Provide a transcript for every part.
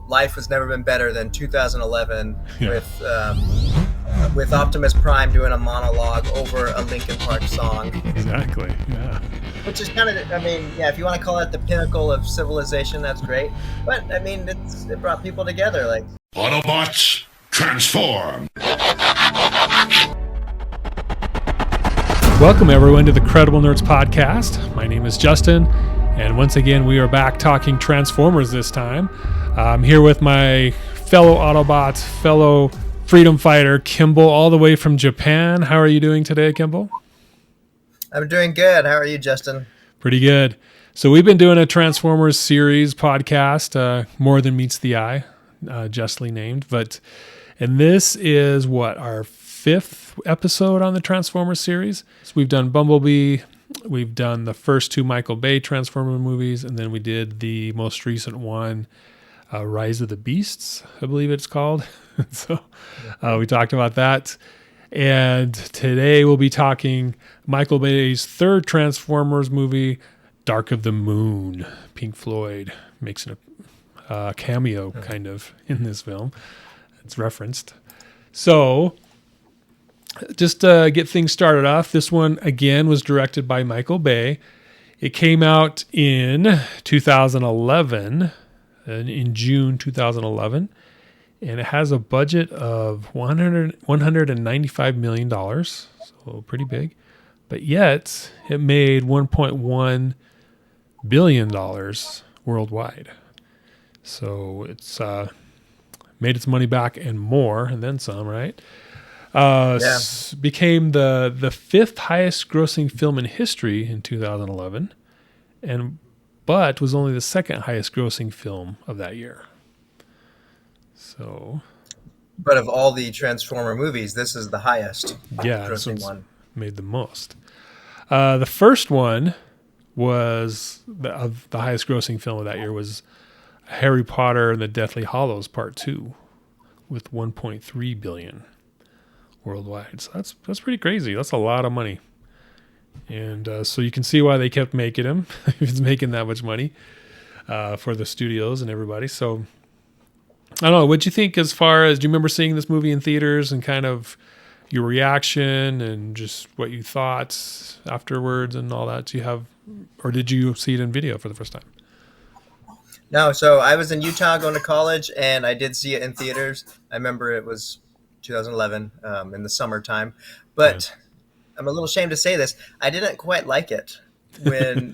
life has never been better than 2011 Yeah. with Optimus Prime doing a monologue over a Linkin Park song. Exactly. Yeah. Which is kind of, if you want to call it the pinnacle of civilization, that's great. But it brought people together. Like, Autobots, transform! Welcome, everyone, to the Credible Nerds Podcast. My name is Justin, and once again, we are back talking Transformers this time. I'm here with my fellow Autobots, fellow freedom fighter, Kimball, all the way from Japan. How are you doing today, Kimball? I'm doing good. How are you, Justin? Pretty good. So we've been doing a Transformers series podcast, More Than Meets the Eye, justly named. And this is our fifth episode on the Transformers series. So we've done Bumblebee, we've done the first two Michael Bay Transformer movies, and then we did the most recent one, Rise of the Beasts, I believe it's called. So we talked about that. And today we'll be talking Michael Bay's third Transformers movie, Dark of the Moon. Pink Floyd makes a cameo kind of in this film. It's referenced. So just to get things started off, this one again was directed by Michael Bay. It came out in 2011, in June 2011. And it has a budget of $195 million, so pretty big. But yet, it made $1.1 billion worldwide. So it's made its money back and more, and then some, right? Became the fifth highest grossing film in history in 2011, but was only the second highest grossing film of that year. But of all the Transformer movies, this is the highest grossing one. Made the most. The first one was the highest grossing film of that year was Harry Potter and the Deathly Hallows Part 2 with $1.3 billion worldwide. So that's pretty crazy. That's a lot of money. And so you can see why they kept making him. He was making that much money for the studios and everybody. So I don't know. What'd you think do you remember seeing this movie in theaters and kind of your reaction and just what you thought afterwards and all that? Or did you see it in video for the first time? No, so I was in Utah going to college and I did see it in theaters. I remember it was 2011 in the summertime, but I'm a little ashamed to say this. I didn't quite like it I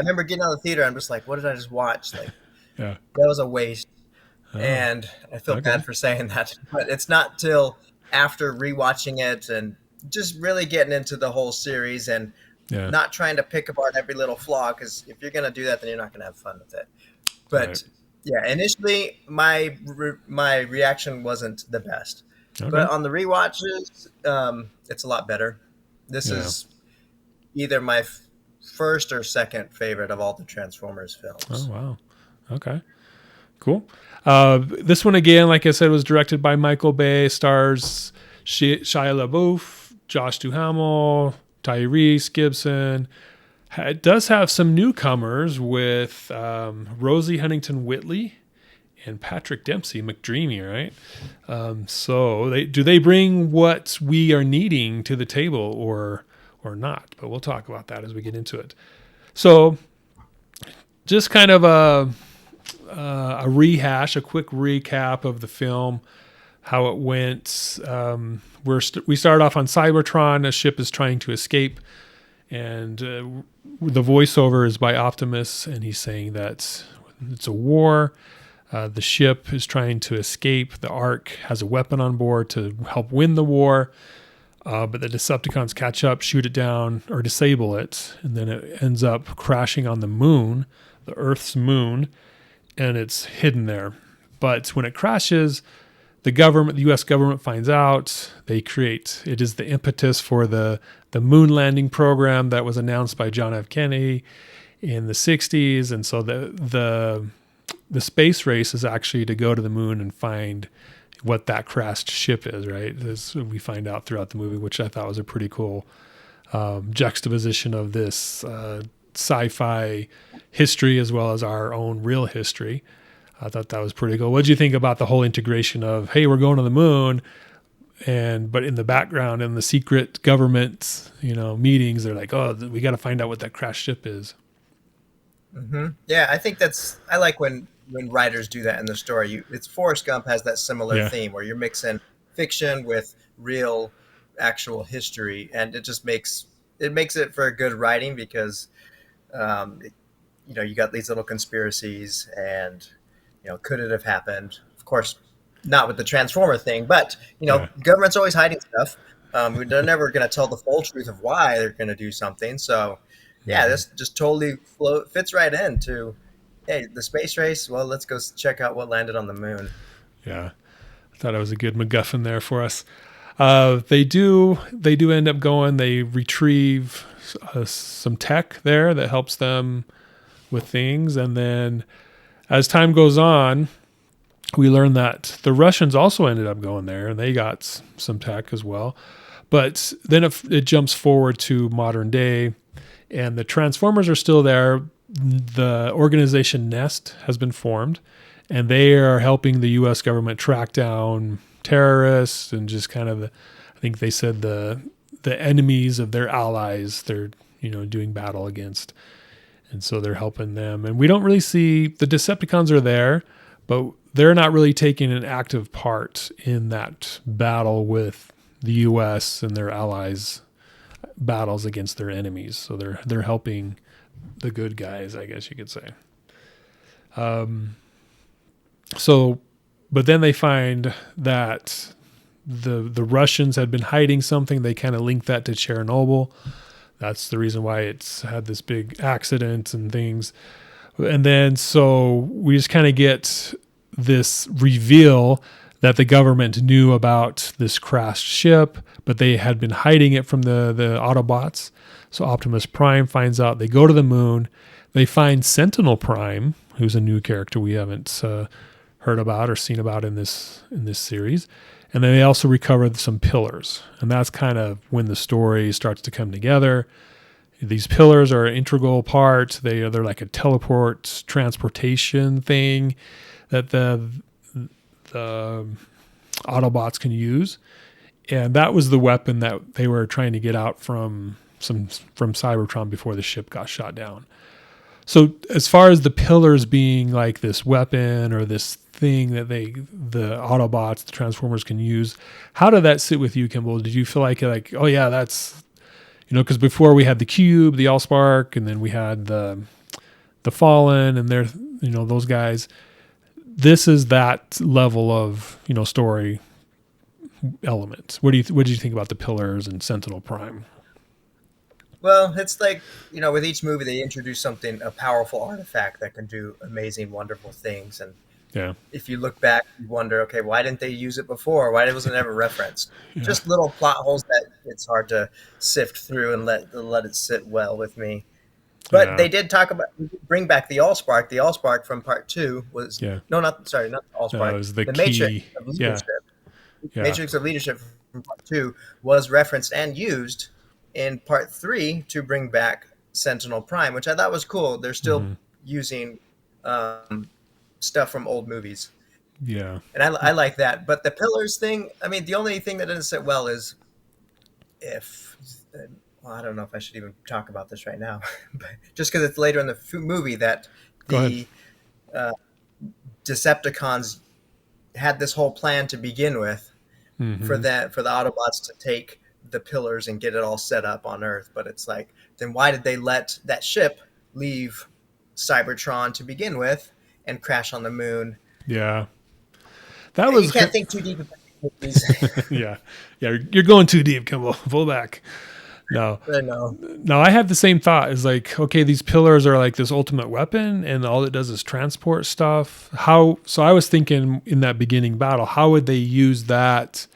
remember getting out of the theater. I'm just like, what did I just watch? That was a waste. And I feel bad for saying that, but it's not till after rewatching it and just really getting into the whole series and not trying to pick apart every little flaw, because if you're going to do that, then you're not going to have fun with it. But initially my reaction wasn't the best, but on the rewatches, it's a lot better. This is either my first or second favorite of all the Transformers films. Oh, wow. Okay, cool. This one, again, like I said, was directed by Michael Bay, stars Shia LaBeouf, Josh Duhamel, Tyrese Gibson. It does have some newcomers with Rosie Huntington-Whiteley and Patrick Dempsey, McDreamy, right? So do they bring what we are needing to the table or not? But we'll talk about that as we get into it. So just kind of a quick recap of the film, how it went. We start off on Cybertron. A ship is trying to escape, and the voiceover is by Optimus, and he's saying that it's a war. The ship is trying to escape. The Ark has a weapon on board to help win the war, but the Decepticons catch up, shoot it down, or disable it, and then it ends up crashing on the moon, the Earth's moon, and it's hidden there. But when it crashes, the U.S. government finds out. It is the impetus for the moon landing program that was announced by John F. Kennedy in the 60s. And so the space race is actually to go to the moon and find what that crashed ship is, right? As we find out throughout the movie, which I thought was a pretty cool juxtaposition of this sci-fi history as well as our own real history. I thought that was pretty cool. What did you think about the whole integration of, hey, we're going to the moon, but in the background in the secret government, meetings, they're like, oh, we got to find out what that crashed ship is. Yeah, I think I like when writers do that in the story. It's Forrest Gump has that similar Yeah, theme where you're mixing fiction with real, actual history, and it makes it for good writing because you got these little conspiracies, and could it have happened? Of course, not with the Transformer thing, but yeah, government's always hiding stuff. They're never going to tell the full truth of why they're going to do something. So, yeah, this just totally fits right into, hey, the space race. Well, let's go check out what landed on the moon. yeah. I thought it was a good MacGuffin there for us. They do end up going. They retrieve some tech there that helps them with things, and then as time goes on, we learn that the Russians also ended up going there, and they got some tech as well. But then it jumps forward to modern day, and the Transformers are still there. The organization Nest has been formed, and they are helping the U.S. government track down terrorists and just kind of, I think they said the enemies of their allies. They're doing battle against, and so they're helping them. And we don't really see the Decepticons are there, but they're not really taking an active part in that battle with the U.S. and their allies battles against their enemies. So they're helping the good guys, I guess you could say. So, but then they find that the Russians had been hiding something. They kind of link that to Chernobyl. That's the reason why it's had this big accident and things. And then so we just kind of get this reveal that the government knew about this crashed ship, but they had been hiding it from the Autobots. So Optimus Prime finds out. They go to the moon. They find Sentinel Prime, who's a new character we haven't heard about or seen about in this series. And then they also recovered some pillars. And that's kind of when the story starts to come together. These pillars are an integral part. They're like a transportation thing that the Autobots can use. And that was the weapon that they were trying to get out from Cybertron before the ship got shot down. So as far as the pillars being like this weapon or this thing that the Autobots, the Transformers can use, how did that sit with you, Kimball? Did you feel like, oh yeah, that's, because before we had the Cube, the Allspark, and then we had the Fallen, and they're, those guys. This is that level of, story element. What did you think about the pillars and Sentinel Prime? Well, it's like, with each movie they introduce a powerful artifact that can do amazing, wonderful things. And Yeah. if you look back, you wonder, okay, why didn't they use it before? Why wasn't it ever referenced? Yeah. Just little plot holes that it's hard to sift through and let it sit well with me. But they did bring back the Allspark. The Allspark from part 2 was not the Allspark. It was the Matrix key. of Leadership. Yeah. Matrix of Leadership from part 2 was referenced and used in part 3 to bring back Sentinel Prime, which I thought was cool. They're still using stuff from old movies. Yeah. And I like that. But the pillars thing, I mean, the only thing that didn't sit well is I don't know if I should even talk about this right now, but just because it's later in the movie that the Decepticons had this whole plan to begin with for the Autobots to take the pillars and get it all set up on Earth. But it's like, then why did they let that ship leave Cybertron to begin with and crash on the moon? Yeah. That was. You can't think too deep about these. Yeah. You're going too deep. Come on, pull back. No. I know. No, I had the same thought. It's like, okay, these pillars are like this ultimate weapon, and all it does is transport stuff. So I was thinking in that beginning battle, how would they use that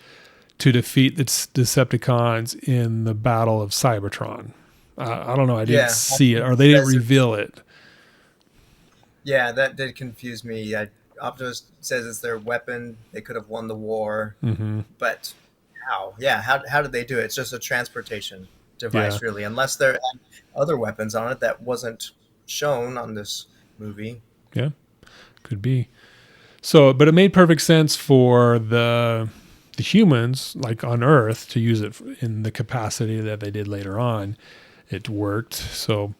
to defeat the Decepticons in the Battle of Cybertron? I don't know. I didn't see it, or they didn't reveal it. Yeah, that did confuse me. Optimus says it's their weapon. They could have won the war, but how? Yeah, how did they do it? It's just a transportation device, really, unless there had other weapons on it that wasn't shown on this movie. Yeah, could be. So, but it made perfect sense for the humans, like on Earth, to use it in the capacity that they did later on. It worked. So,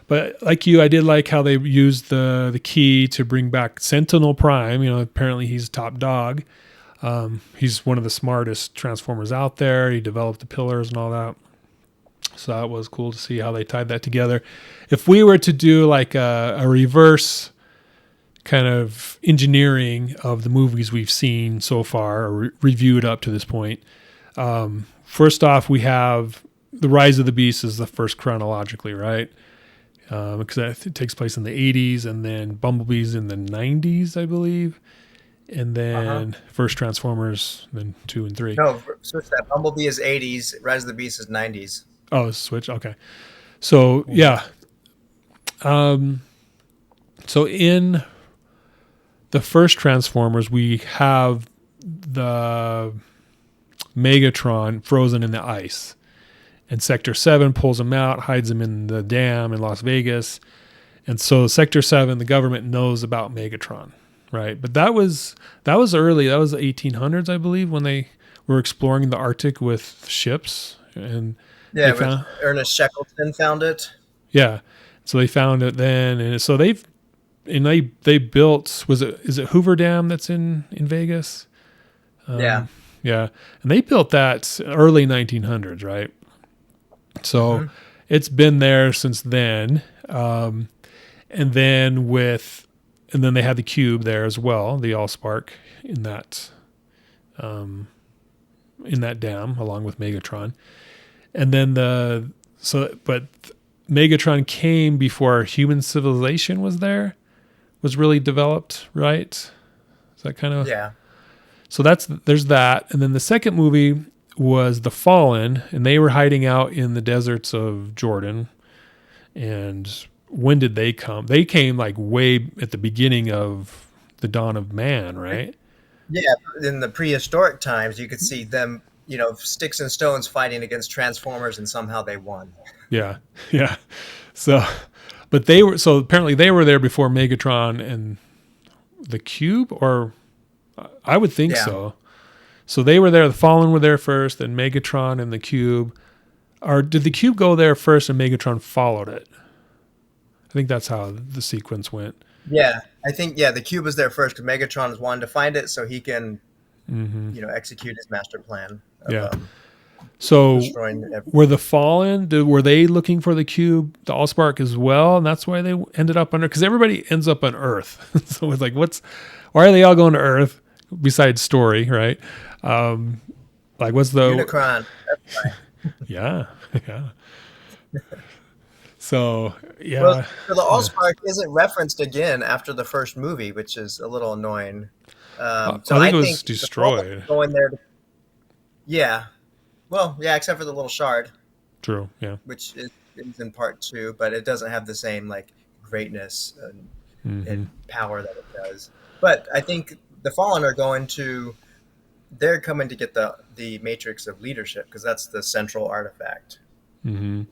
but like you, I did like how they used the key to bring back Sentinel Prime. You know, apparently he's top dog. He's one of the smartest Transformers out there. He developed the pillars and all that. So that was cool to see how they tied that together. If we were to do like a reverse kind of engineering of the movies we've seen so far, or reviewed up to this point, first off, we have The Rise of the Beast is the first chronologically, right? Because it takes place in the 80s, and then Bumblebee's in the 90s, I believe. And then first Transformers, then 2 and 3. No, switch that. Bumblebee is 80s. Rise of the Beast is 90s. Oh, switch. Okay. So yeah. So in the first Transformers, we have the Megatron frozen in the ice, and Sector 7 pulls him out, hides him in the dam in Las Vegas. And so Sector 7, the government knows about Megatron, right? But that was early. That was the 1800s, I believe, when they were exploring the Arctic with ships. And yeah, Ernest Shackleton found it. Yeah, so they found it then, and so they built, is it Hoover Dam that's in Vegas? Yeah, and they built that early 1900s, right? So it's been there since then, and then they had the cube there as well, the Allspark in that dam along with Megatron, and then but Megatron came before human civilization was really developed, right? Is that kind of So there's that, and then the second movie was The Fallen, and they were hiding out in the deserts of Jordan. And when did they come? They came like way at the beginning of the dawn of man, right? Yeah, in the prehistoric times, you could see them, sticks and stones fighting against Transformers, and somehow they won. Yeah. So, but apparently they were there before Megatron and the Cube, or I would think so. So they were there. The Fallen were there first, then Megatron and the Cube. Or did the Cube go there first and Megatron followed it? I think that's how the sequence went. Yeah, I think the Cube was there first because Megatron was wanting to find it so he can, execute his master plan. So were the Fallen, were they looking for the Cube, the Allspark as well? And that's why they ended up because everybody ends up on Earth. So it's like, why are they all going to Earth besides story, right? What's the Unicron? That's right. Yeah. So yeah. Well, so the Allspark isn't referenced again after the first movie, which is a little annoying. I think it was destroyed. Going there. Well, except for the little shard. True. Yeah. Which is in part 2, but it doesn't have the same greatness and power that it does. But I think the Fallen are they're coming to get the Matrix of Leadership because that's the central artifact. Mm-hmm.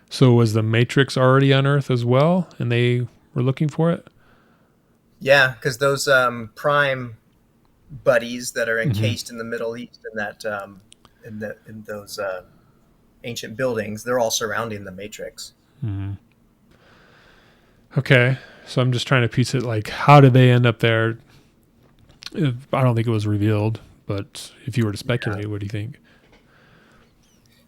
So was the Matrix already on Earth as well, and they were looking for it? Yeah, because those Prime buddies that are encased in the Middle East in that in those ancient buildings, they're all surrounding the Matrix. Mm-hmm. Okay, so I'm just trying to piece it. How did they end up there? I don't think it was revealed, but if you were to speculate, what do you think?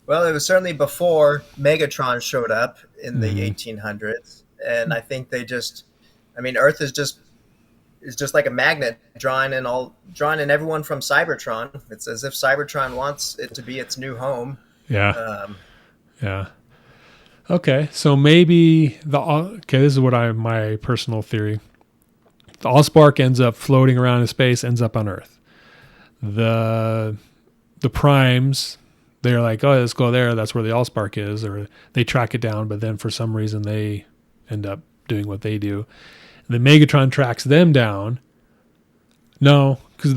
Well, it was certainly before Megatron showed up in the 1800s, and I think Earth is just like a magnet drawing in everyone from Cybertron. It's as if Cybertron wants it to be its new home. Yeah. Okay, so maybe this is my personal theory. The Allspark ends up floating around in space, ends up on Earth. The Primes, they're like, oh, let's go there. That's where the Allspark is. Or they track it down, but then for some reason they end up doing what they do. And then Megatron tracks them down. No, because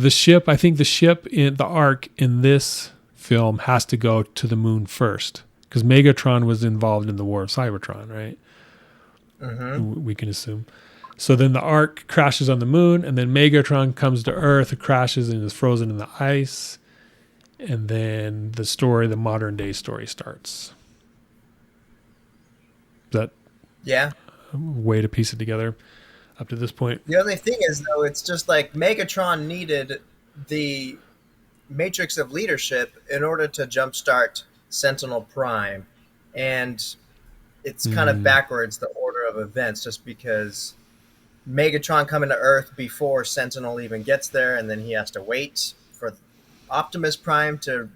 I think the ship in the Ark in this film has to go to the moon first. Because Megatron was involved in the war of Cybertron, right? Mm-hmm. We can assume. So then the Ark crashes on the moon, and then Megatron comes to Earth, crashes, and is frozen in the ice. And then the modern day story starts. Is that Yeah. a way to piece it together up to this point? The only thing is, though, it's just like Megatron needed the matrix of leadership in order to jumpstart Sentinel Prime. And it's kind of backwards, the order of events, just because Megatron coming to Earth before Sentinel even gets there, and then he has to wait for Optimus Prime to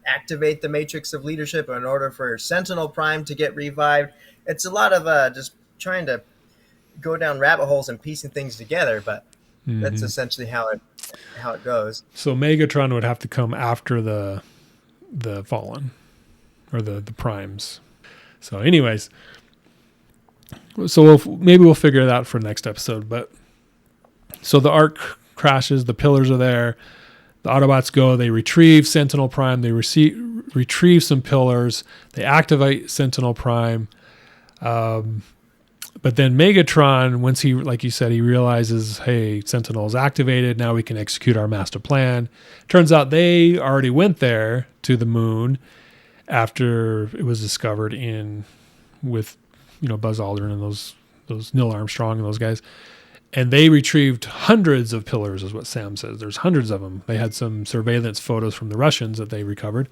activate the matrix of leadership in order for Sentinel Prime to get revived. It's a lot of just trying to go down rabbit holes and piecing things together, but that's essentially how it goes. So Megatron would have to come after the Fallen or the Primes. So, anyways, so maybe we'll figure it out for next episode. But so the Ark crashes, the pillars are there. The Autobots go, they retrieve Sentinel Prime, they retrieve some pillars, they activate Sentinel Prime. But then Megatron, once he, like you said, he realizes, hey, Sentinel is activated. Now we can execute our master plan. Turns out they already went there to the moon after it was discovered with Buzz Aldrin and those Neil Armstrong and those guys. And they retrieved hundreds of pillars, is what Sam says. There's hundreds of them. They had some surveillance photos from the Russians that they recovered.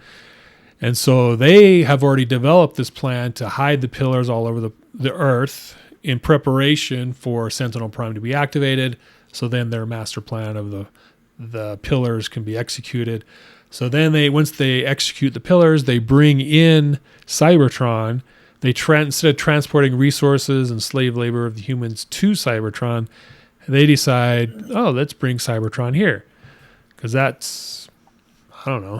And so they have already developed this plan to hide the pillars all over the Earth in preparation for Sentinel Prime to be activated. So then their master plan of the pillars can be executed. So then once they execute the pillars, they bring in Cybertron. They instead of transporting resources and slave labor of the humans to Cybertron, they decide, let's bring Cybertron here. Because that's, I don't know.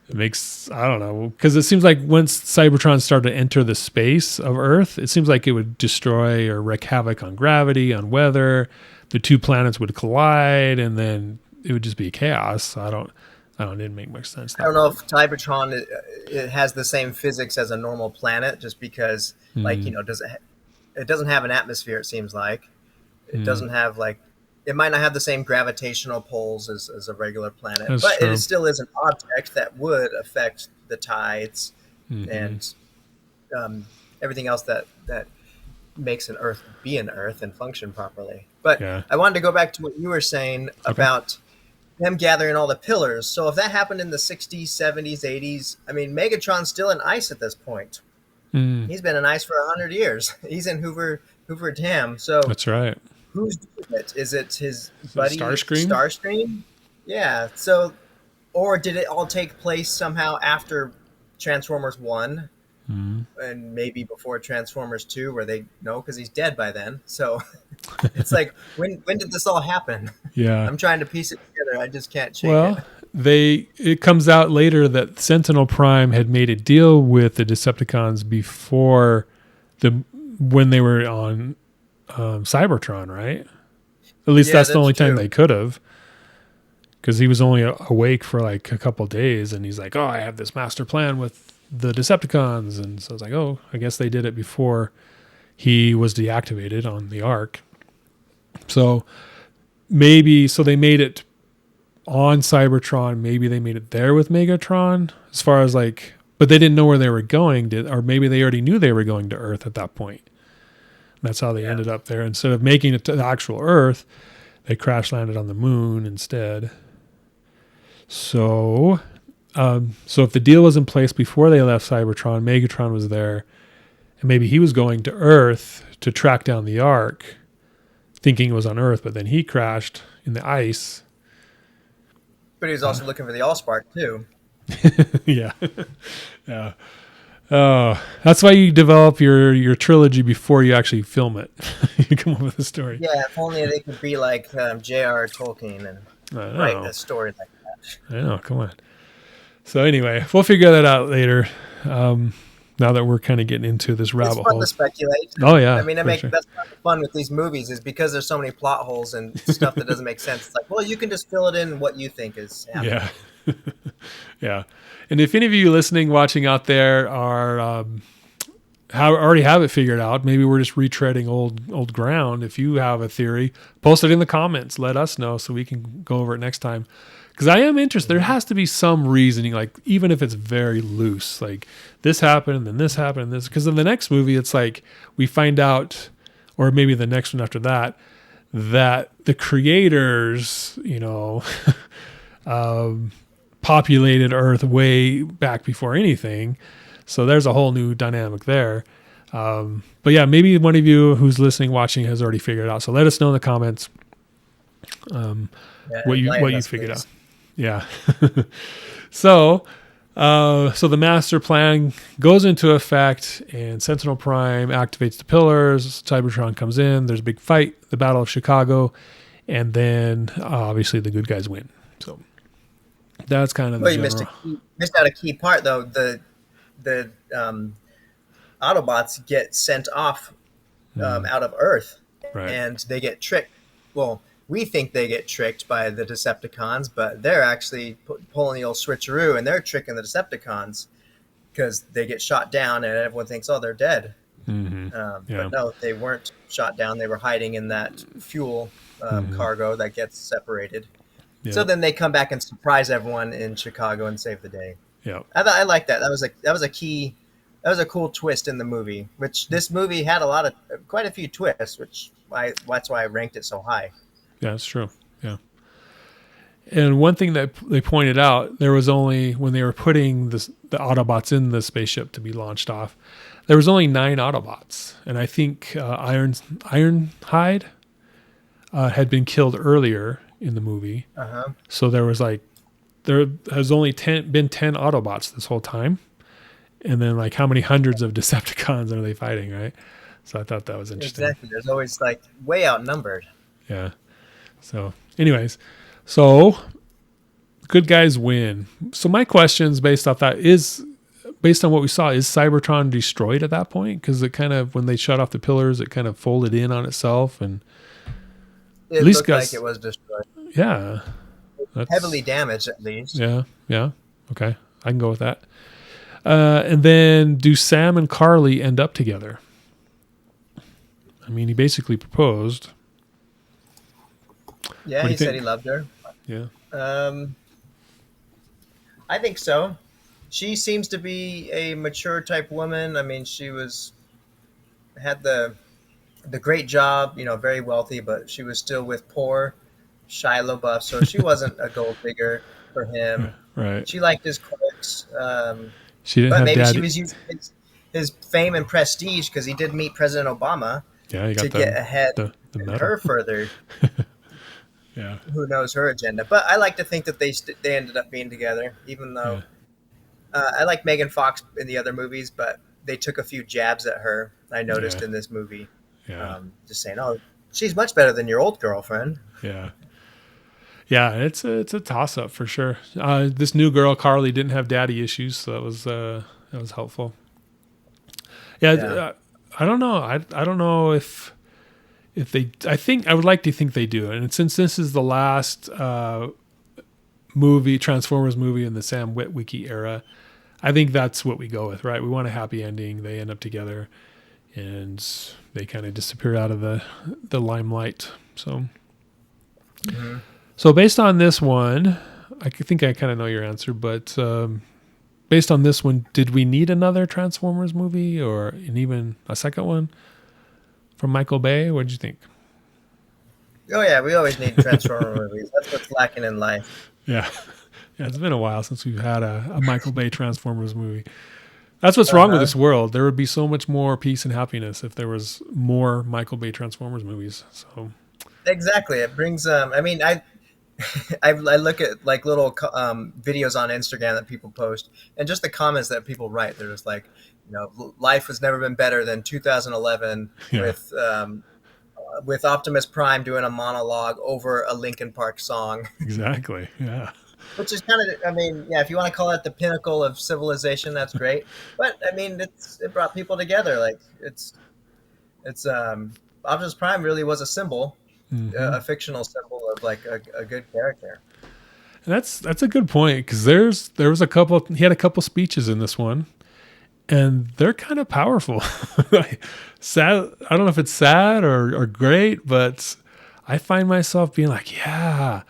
Because it seems like once Cybertron started to enter the space of Earth, it seems like it would destroy or wreak havoc on gravity, on weather. The two planets would collide, and then it would just be chaos. It didn't make much sense. I don't know if Cybertron it has the same physics as a normal planet, just because, it doesn't have an atmosphere. It seems like it doesn't have it might not have the same gravitational pulls as a regular planet, but true. it still is an object that would affect the tides and everything else that makes an Earth be an Earth and function properly. But Yeah. I wanted to go back to what you were saying about them gathering all the pillars. So if that happened in the 60s, 70s, 80s, I mean, Megatron's still in ice at this point. He's been in ice for 100 years. He's in Hoover Dam. So That's right. who's doing it? Is it his buddy Starscream? Starscream? Yeah. So, or did it all take place somehow after Transformers 1 and maybe before Transformers 2, where they know because he's dead by then. So it's like, when did this all happen? Yeah. I'm trying to piece it together. I just can't shake it. It comes out later that Sentinel Prime had made a deal with the Decepticons before when they were on Cybertron, right? At least that's the only time they could have, because he was only awake for like a couple of days, and he's like, I have this master plan with the Decepticons, and so I was like, I guess they did it before he was deactivated on the Ark. So they made it on Cybertron. Maybe they made it there with Megatron, as far as but they didn't know where they were going, or maybe they already knew they were going to Earth at that point. That's how they ended up there. Instead of making it to the actual Earth, they crash landed on the moon instead. So if the deal was in place before they left Cybertron, Megatron was there, and maybe he was going to Earth to track down the Ark, thinking it was on Earth, but then he crashed in the ice. But he was also looking for the Allspark too. Yeah. Yeah. Oh, that's why you develop your trilogy before you actually film it. You come up with a story. Yeah, if only they could be like J.R. Tolkien and write a story like that. I know, come on. So anyway, we'll figure that out later. Now that we're kind of getting into this rabbit hole. It's fun to speculate. Oh yeah. I mean, that's part of the fun with these movies, is because there's so many plot holes and stuff that doesn't make sense. It's like, well, you can just fill it in what you think is happening. Yeah. Yeah. And if any of you listening, watching out there are already have it figured out. Maybe we're just retreading old ground. If you have a theory, post it in the comments. Let us know so we can go over it next time. Because I am interested. There has to be some reasoning, like even if it's very loose, like this happened and then this happened and this. Because in the next movie, it's like we find out, or maybe the next one after that, that the creators, populated Earth way back before anything. So there's a whole new dynamic there. But yeah, maybe one of you who's listening, watching has already figured it out. So let us know in the comments what you figured out. Yeah. So the master plan goes into effect, and Sentinel Prime activates the pillars. Cybertron comes in. There's a big fight, the Battle of Chicago, and then obviously the good guys win. So that's kind of the general. You missed out a key part though. The Autobots get sent off out of Earth, Right. and they get tricked. Well, we think they get tricked by the Decepticons, but they're actually pulling the old switcheroo, and they're tricking the Decepticons because they get shot down, and everyone thinks, oh, they're dead. Mm-hmm. But no, they weren't shot down. They were hiding in that fuel cargo that gets separated. Yeah. So then they come back and surprise everyone in Chicago and save the day. Yeah. I like that. That was a key. That was a cool twist in the movie. Which this movie had quite a few twists. That's why I ranked it so high. Yeah, it's true. Yeah. And one thing that they pointed out, there was only, when they were putting the Autobots in the spaceship to be launched off, there was only 9 Autobots. And I think Ironhide had been killed earlier in the movie. Uh-huh. So there has only been 10 Autobots this whole time. And then like how many hundreds of Decepticons are they fighting, right? So I thought that was interesting. Exactly. There's always like way outnumbered. Yeah. So anyways, good guys win. So my questions based off that is, based on what we saw, is Cybertron destroyed at that point? Because it kind of, when they shut off the pillars, it kind of folded in on itself, and It looked like it was destroyed. Yeah. Heavily damaged, at least. Yeah. Yeah. Okay. I can go with that. And then do Sam and Carly end up together? I mean, he basically proposed. Yeah, he said he loved her. Yeah. I think so. She seems to be a mature type woman. I mean, she had the great job, very wealthy, but she was still with poor Shia LaBeouf, so she wasn't a gold digger for him. Right. She liked his quirks. She didn't but have maybe daddy. she was using his fame and prestige, because he did meet President Obama, Yeah, to get ahead the and her further. Yeah. Who knows her agenda? But I like to think that they ended up being together, even though I like Megan Fox in the other movies, but they took a few jabs at her. I noticed in this movie, just saying, "Oh, she's much better than your old girlfriend." Yeah. Yeah, it's a toss up for sure. This new girl Carly didn't have daddy issues, so that was helpful. Yeah. I don't know. I don't know if they. I think I would like to think they do, and since this is the last Transformers movie in the Sam Witwicky era, I think that's what we go with, right? We want a happy ending. They end up together, and they kind of disappear out of the limelight. So. Mm-hmm. So based on this one, I think I kind of know your answer, but based on this one, did we need another Transformers movie or even a second one from Michael Bay? What did you think? Oh yeah, we always need Transformer movies. That's what's lacking in life. Yeah. Yeah, it's been a while since we've had a Michael Bay Transformers movie. That's what's wrong with this world. There would be so much more peace and happiness if there was more Michael Bay Transformers movies. So exactly, it brings. I mean, I look at like little videos on Instagram that people post, and just the comments that people write. They're just like, life has never been better than 2011 with Optimus Prime doing a monologue over a Linkin Park song. Exactly. Yeah. Which is kind of, I mean, yeah, if you want to call it the pinnacle of civilization, that's great. But I mean, it brought people together. Like it's Optimus Prime really was a symbol. Mm-hmm. A fictional symbol of like a good character. And that's a good point, because there was he had a couple speeches in this one, and they're kind of powerful. Sad. I don't know if it's sad or great, but I find myself being like, yeah,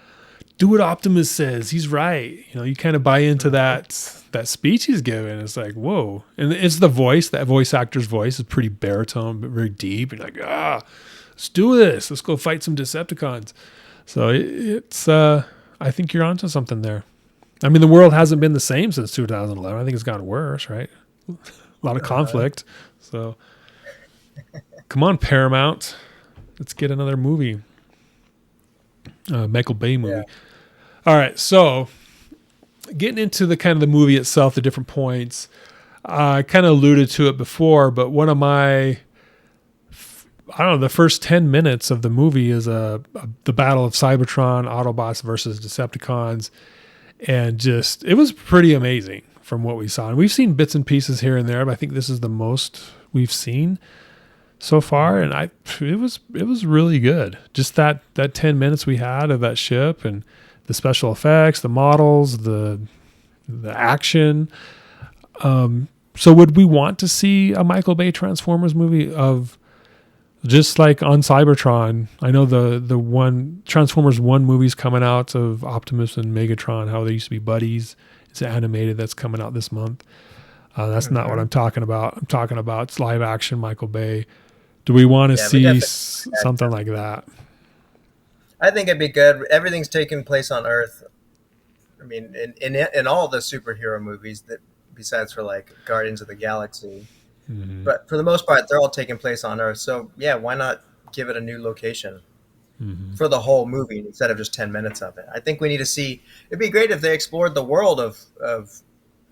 do what Optimus says. He's right. You kind of buy into that speech he's giving. It's like, whoa. And it's the voice, that voice actor's voice is pretty baritone, but very deep. And like, let's do this. Let's go fight some Decepticons. So it's, I think you're onto something there. I mean, the world hasn't been the same since 2011. I think it's gotten worse, right? A lot of conflict. So come on, Paramount. Let's get another movie. Michael Bay movie. Yeah. All right. So getting into the kind of the movie itself, the different points, I kind of alluded to it before, but one of my, the first 10 minutes of the movie is the battle of Cybertron, Autobots versus Decepticons. And it was pretty amazing from what we saw. And we've seen bits and pieces here and there, but I think this is the most we've seen so far. And it was really good. Just that 10 minutes we had of that ship and the special effects, the models, the action. So would we want to see a Michael Bay Transformers movie of just like on Cybertron? I know the one Transformers 1 movie's coming out of Optimus and Megatron, how they used to be buddies. It's animated, that's coming out this month. That's not what I'm talking about. I'm talking about it's live action Michael Bay. Do we want to see something like that? I think it'd be good. Everything's taking place on Earth. I mean, in all the superhero movies, that besides for like Guardians of the Galaxy. Mm-hmm. But for the most part, they're all taking place on Earth. So, yeah, why not give it a new location for the whole movie instead of just 10 minutes of it? I think we need to see – it'd be great if they explored the world of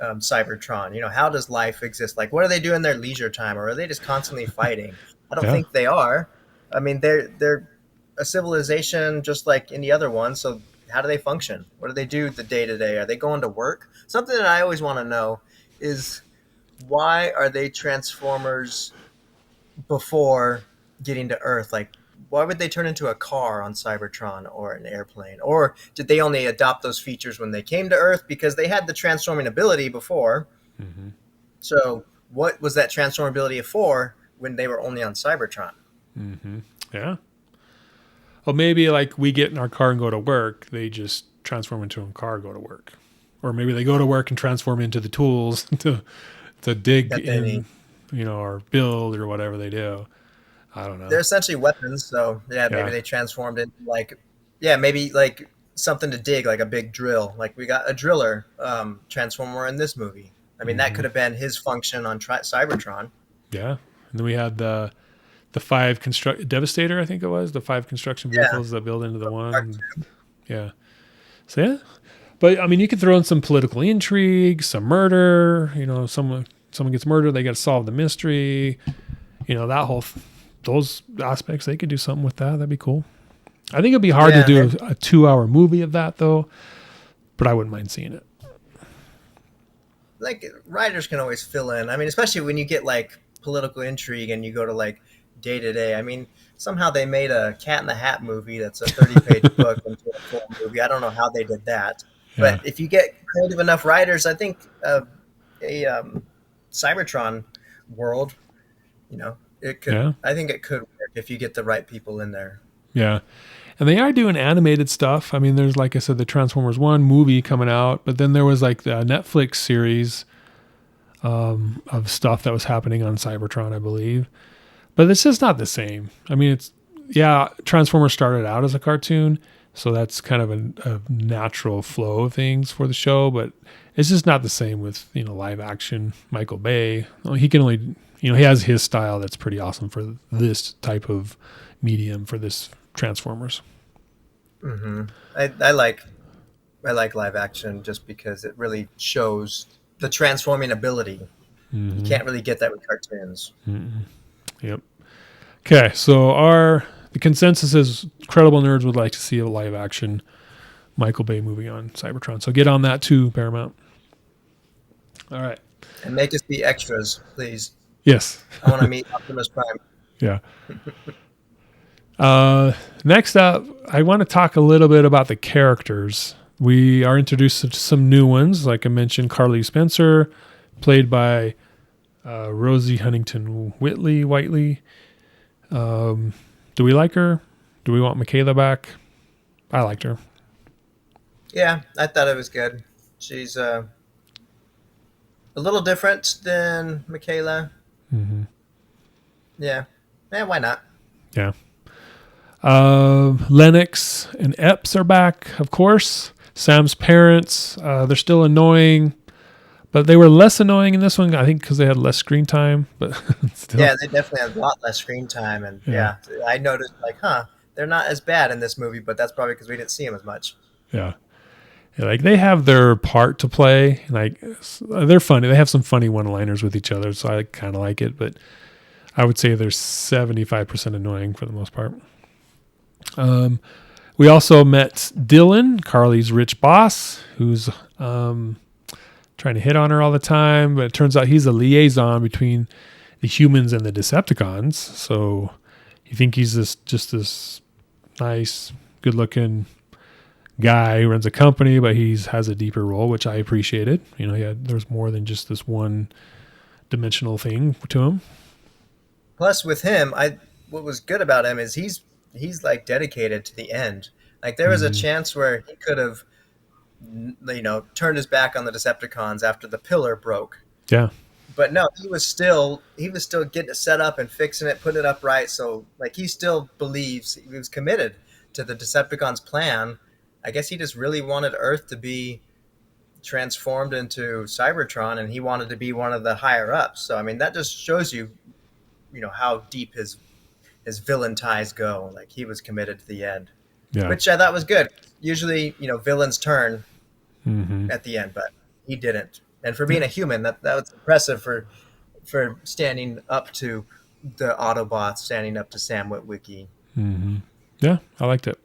Cybertron. How does life exist? Like, what do they do in their leisure time? Or are they just constantly fighting? I don't think they are. I mean, they're a civilization just like any other one. So how do they function? What do they do the day-to-day? Are they going to work? Something that I always want to know is – why are they Transformers before getting to Earth? Like, why would they turn into a car on Cybertron or an airplane? Or did they only adopt those features when they came to Earth? Because they had the transforming ability before. Mm-hmm. So what was that transform ability for when they were only on Cybertron? Mm-hmm. Yeah. Well, maybe like we get in our car and go to work, they just transform into a car and go to work. Or maybe they go to work and transform into the tools to dig in, or build or whatever they do. I don't know. They're essentially weapons. So maybe they transformed into maybe like something to dig, like a big drill. Like we got a driller transformer in this movie. I mean, that could have been his function on Cybertron. Yeah. And then we had the 5 Devastator, I think it was, the 5 construction vehicles that build into the one. Yeah. So yeah. But I mean, you could throw in some political intrigue, some murder. Someone gets murdered, they got to solve the mystery. Those aspects, they could do something with that. That'd be cool. I think it'd be hard to do a 2-hour movie of that though, but I wouldn't mind seeing it. Like writers can always fill in. I mean, especially when you get like political intrigue and you go to like day to day. I mean, somehow they made a Cat in the Hat movie that's a 30-page book into a full movie. I don't know how they did that. But if you get creative enough writers, I think a Cybertron world, it could. Yeah. I think it could work if you get the right people in there. Yeah, and they are doing animated stuff. I mean, there's, like I said, the Transformers 1 movie coming out, but then there was like the Netflix series of stuff that was happening on Cybertron, I believe. But it's just not the same. I mean, Transformers started out as a cartoon. So that's kind of a natural flow of things for the show, but it's just not the same with, live action Michael Bay. He can only, he has his style that's pretty awesome for this type of medium for this Transformers. Mm-hmm. I like live action just because it really shows the transforming ability. Mm-hmm. You can't really get that with cartoons. Mm-hmm. Yep. Okay, so the consensus is Credible Nerds would like to see a live action Michael Bay movie on Cybertron. So get on that too, Paramount. All right. And make us be extras, please. Yes. I want to meet Optimus Prime. Yeah. Next up, I want to talk a little bit about the characters. We are introduced to some new ones. Like I mentioned, Carly Spencer, played by Rosie Huntington Whiteley. Do we like her? Do we want Michaela back? I liked her. Yeah, I thought it was good. She's a little different than Michaela. Mm-hmm. Yeah. Why not? Yeah. Lennox and Epps are back, of course. Sam's parents, they're still annoying, but they were less annoying in this one, I think, because they had less screen time. But still, Yeah, they definitely had a lot less screen time. And yeah, I noticed, like, they're not as bad in this movie, but that's probably because we didn't see them as much. yeah. Yeah, like they have their part to play. Like they're funny. They have some funny one-liners with each other, so I kind of like it. But I would say they're 75% annoying for the most part. We also met Dylan, Carly's rich boss, who's trying to hit on her all the time. But it turns out he's a liaison between the humans and the Decepticons. So you think he's just this nice, good-looking guy who runs a company, but he has a deeper role, which I appreciated. There's more than just this one dimensional thing to him. Plus, with him, what was good about him is he's like dedicated to the end. Like there was a chance where he could have, turned his back on the Decepticons after the pillar broke. Yeah. But no, he was still getting it set up and fixing it, putting it up right. So like he still believes he was committed to the Decepticons' plan. I guess he just really wanted Earth to be transformed into Cybertron, and he wanted to be one of the higher ups. So I mean, that just shows you, how deep his villain ties go. Like he was committed to the end, which I thought was good. Usually, villains turn at the end, but he didn't. And for being a human, that was impressive for standing up to the Autobots, standing up to Sam Witwicky. Mm-hmm. Yeah, I liked it.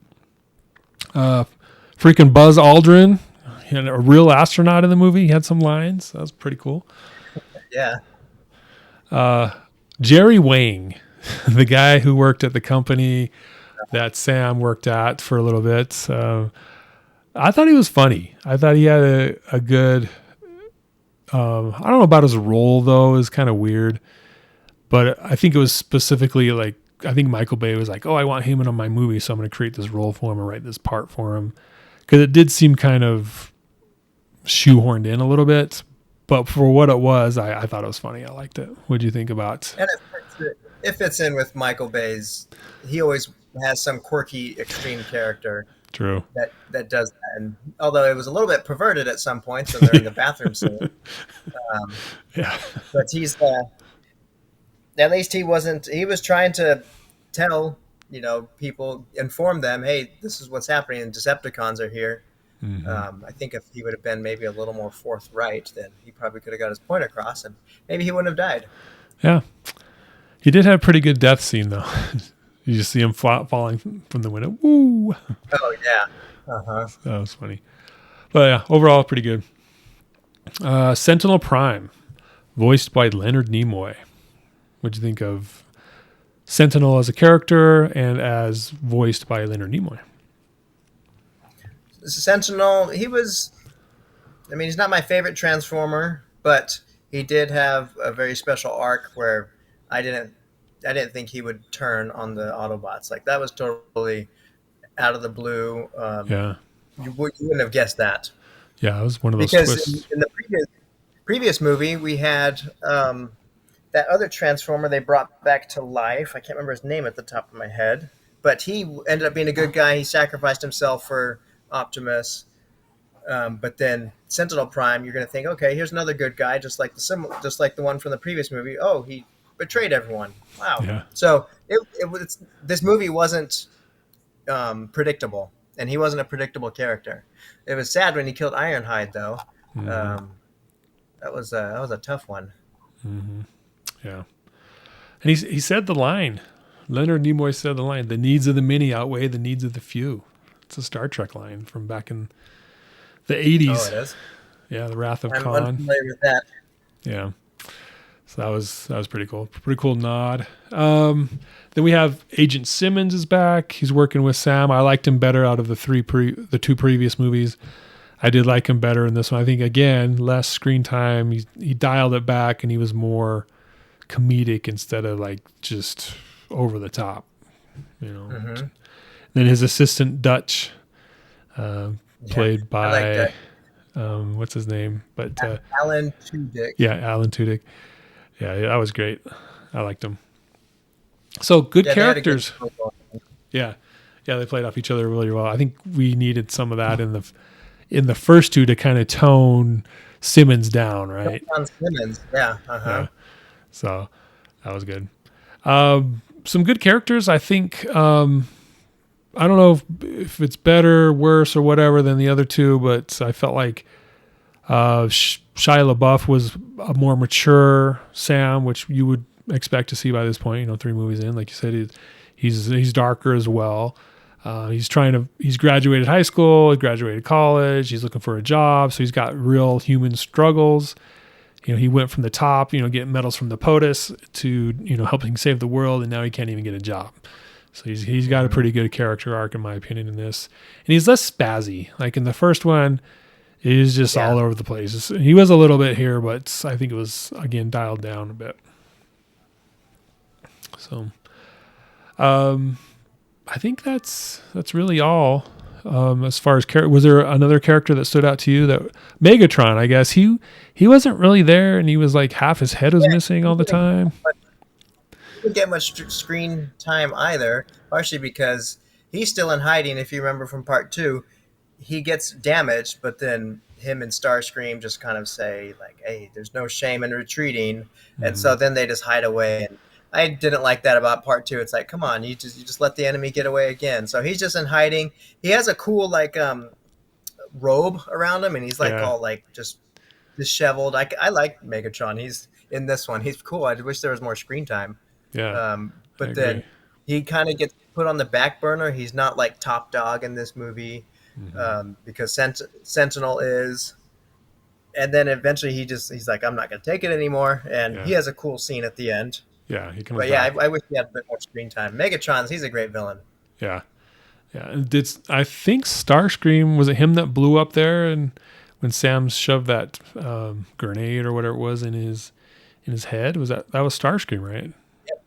Freaking Buzz Aldrin, he had a real astronaut in the movie. He had some lines. That was pretty cool. Yeah. Jerry Wang, the guy who worked at the company that Sam worked at for a little bit. I thought he was funny. I thought he had a good. I don't know about his role though. It was kind of weird, but I think it was specifically like I think Michael Bay was like, "Oh, I want him in on my movie, so I'm going to create this role for him and write this part for him," because it did seem kind of shoehorned in a little bit. But for what it was, I thought it was funny. I liked it. What do you think about? And it fits in with Michael Bay's. He always has some quirky, extreme character. True. That does that. And although it was a little bit perverted at some points when they're in the bathroom scene. Yeah. But he's at least he wasn't. He was trying to tell people, inform them, hey, this is what's happening, and Decepticons are here. I think if he would have been maybe a little more forthright, then he probably could have got his point across, and maybe he wouldn't have died. Yeah. He did have a pretty good death scene, though. You just see him falling from the window. Woo! Oh, yeah. Uh-huh. That was funny. But yeah, overall, pretty good. Sentinel Prime, voiced by Leonard Nimoy. What'd you think of Sentinel as a character and as voiced by Leonard Nimoy? Sentinel, he's not my favorite Transformer, but he did have a very special arc where I didn't think he would turn on the Autobots. Like that was totally out of the blue. Yeah. You wouldn't have guessed that. Yeah, it was one of those because twists. In the previous movie, we had that other Transformer they brought back to life. I can't remember his name at the top of my head, but he ended up being a good guy. He sacrificed himself for Optimus. But then Sentinel Prime, you're going to think, okay, here's another good guy, just like the one from the previous movie. Oh, he betrayed everyone. Wow. Yeah. So this movie wasn't predictable, and he wasn't a predictable character. It was sad when he killed Ironhide, though. Mm-hmm. That was a tough one. Mm-hmm. Yeah. And he said the line. Leonard Nimoy said the line: "The needs of the many outweigh the needs of the few." It's a Star Trek line from back in the 80s. Oh, it is? Yeah, The Wrath of I'm Khan. unfamiliar with that. Yeah. So that was pretty cool. Pretty cool nod. Then we have Agent Simmons is back. He's working with Sam. I liked him better out of the two previous movies. I did like him better in this one. I think again, less screen time. He dialed it back, and he was more comedic instead of like just over the top. You know. Mm-hmm. Then his assistant Dutch, Yeah, played I like by that. what's his name? But Alan Tudyk. yeah, Alan Tudyk. Yeah, that was great. I liked him. So good Yeah, they had a good characters. show going. Yeah, yeah, they played off each other really well. I think we needed some of that in the first two to kind of tone Simmons down, right? John Simmons. Yeah. Yeah. Uh-huh. So that was good. Some good characters. I think. I don't know if it's better, worse, or whatever than the other two, but I felt like Shia LaBeouf was a more mature Sam, which you would expect to see by this point. You know, 3 movies in, like you said, he's darker as well. He's graduated high school, he graduated college, he's looking for a job, so he's got real human struggles. You know, he went from the top, you know, getting medals from the POTUS to, you know, helping save the world, and now he can't even get a job. So he's got a pretty good character arc, in my opinion, in this. And he's less spazzy. Like in the first one, he's just Yeah. all over the place. He was a little bit here, but I think it was, again, dialed down a bit. So I think that's really all. As far as was there another character that stood out to you? That Megatron, I guess he wasn't really there, and he was like half his head was Yeah. missing all the time. He didn't get much screen time either, partially because he's still in hiding. If you remember from part two, he gets damaged, but then him and Starscream just kind of say like, "Hey, there's no shame in retreating," and so then they just hide away. And I didn't like that about part two. It's like, come on, you just let the enemy get away again. So he's just in hiding. He has a cool like robe around him, and he's like Yeah, all like just disheveled. I like Megatron. He's in this one. He's cool. I wish there was more screen time. yeah, I But agree. then he kind of gets put on the back burner. He's not like top dog in this movie because Sentinel is. And then eventually he's like, I'm not going to take it anymore. And Yeah, he has a cool scene at the end. yeah, he comes But yeah, back. I wish he had a bit more screen time. Megatron's, he's a great villain. Yeah, yeah. And I think Starscream, was it him that blew up there, and when Sam shoved that grenade or whatever it was in his head? That was Starscream, right?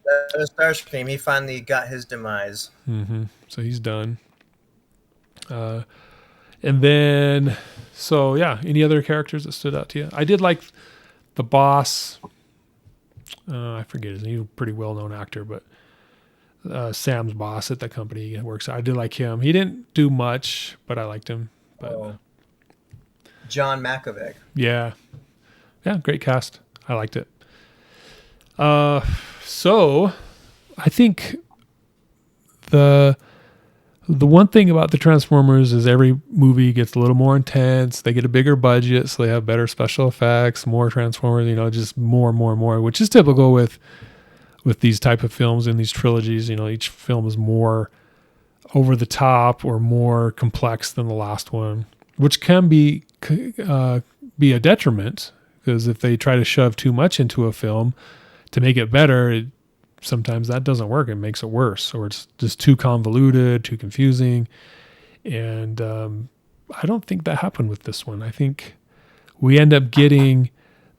That was Starscream. He finally got his demise. So he's done. And then, so yeah, any other characters that stood out to you? I did like the boss. I forget his name. He's a pretty well-known actor, but Sam's boss at the company he works at. I did like him. He didn't do much, but I liked him. But Oh, John Malkovich. yeah, yeah, great cast. I liked it. So I think the one thing about the Transformers is every movie gets a little more intense. They get a bigger budget, so they have better special effects, more Transformers, you know, just more and more and more, which is typical with these type of films in these trilogies. You know, each film is more over the top or more complex than the last one, which can be a detriment, because if they try to shove too much into a film to make it better, sometimes that doesn't work. It makes it worse, or it's just too convoluted, too confusing. And I don't think that happened with this one. I think we end up getting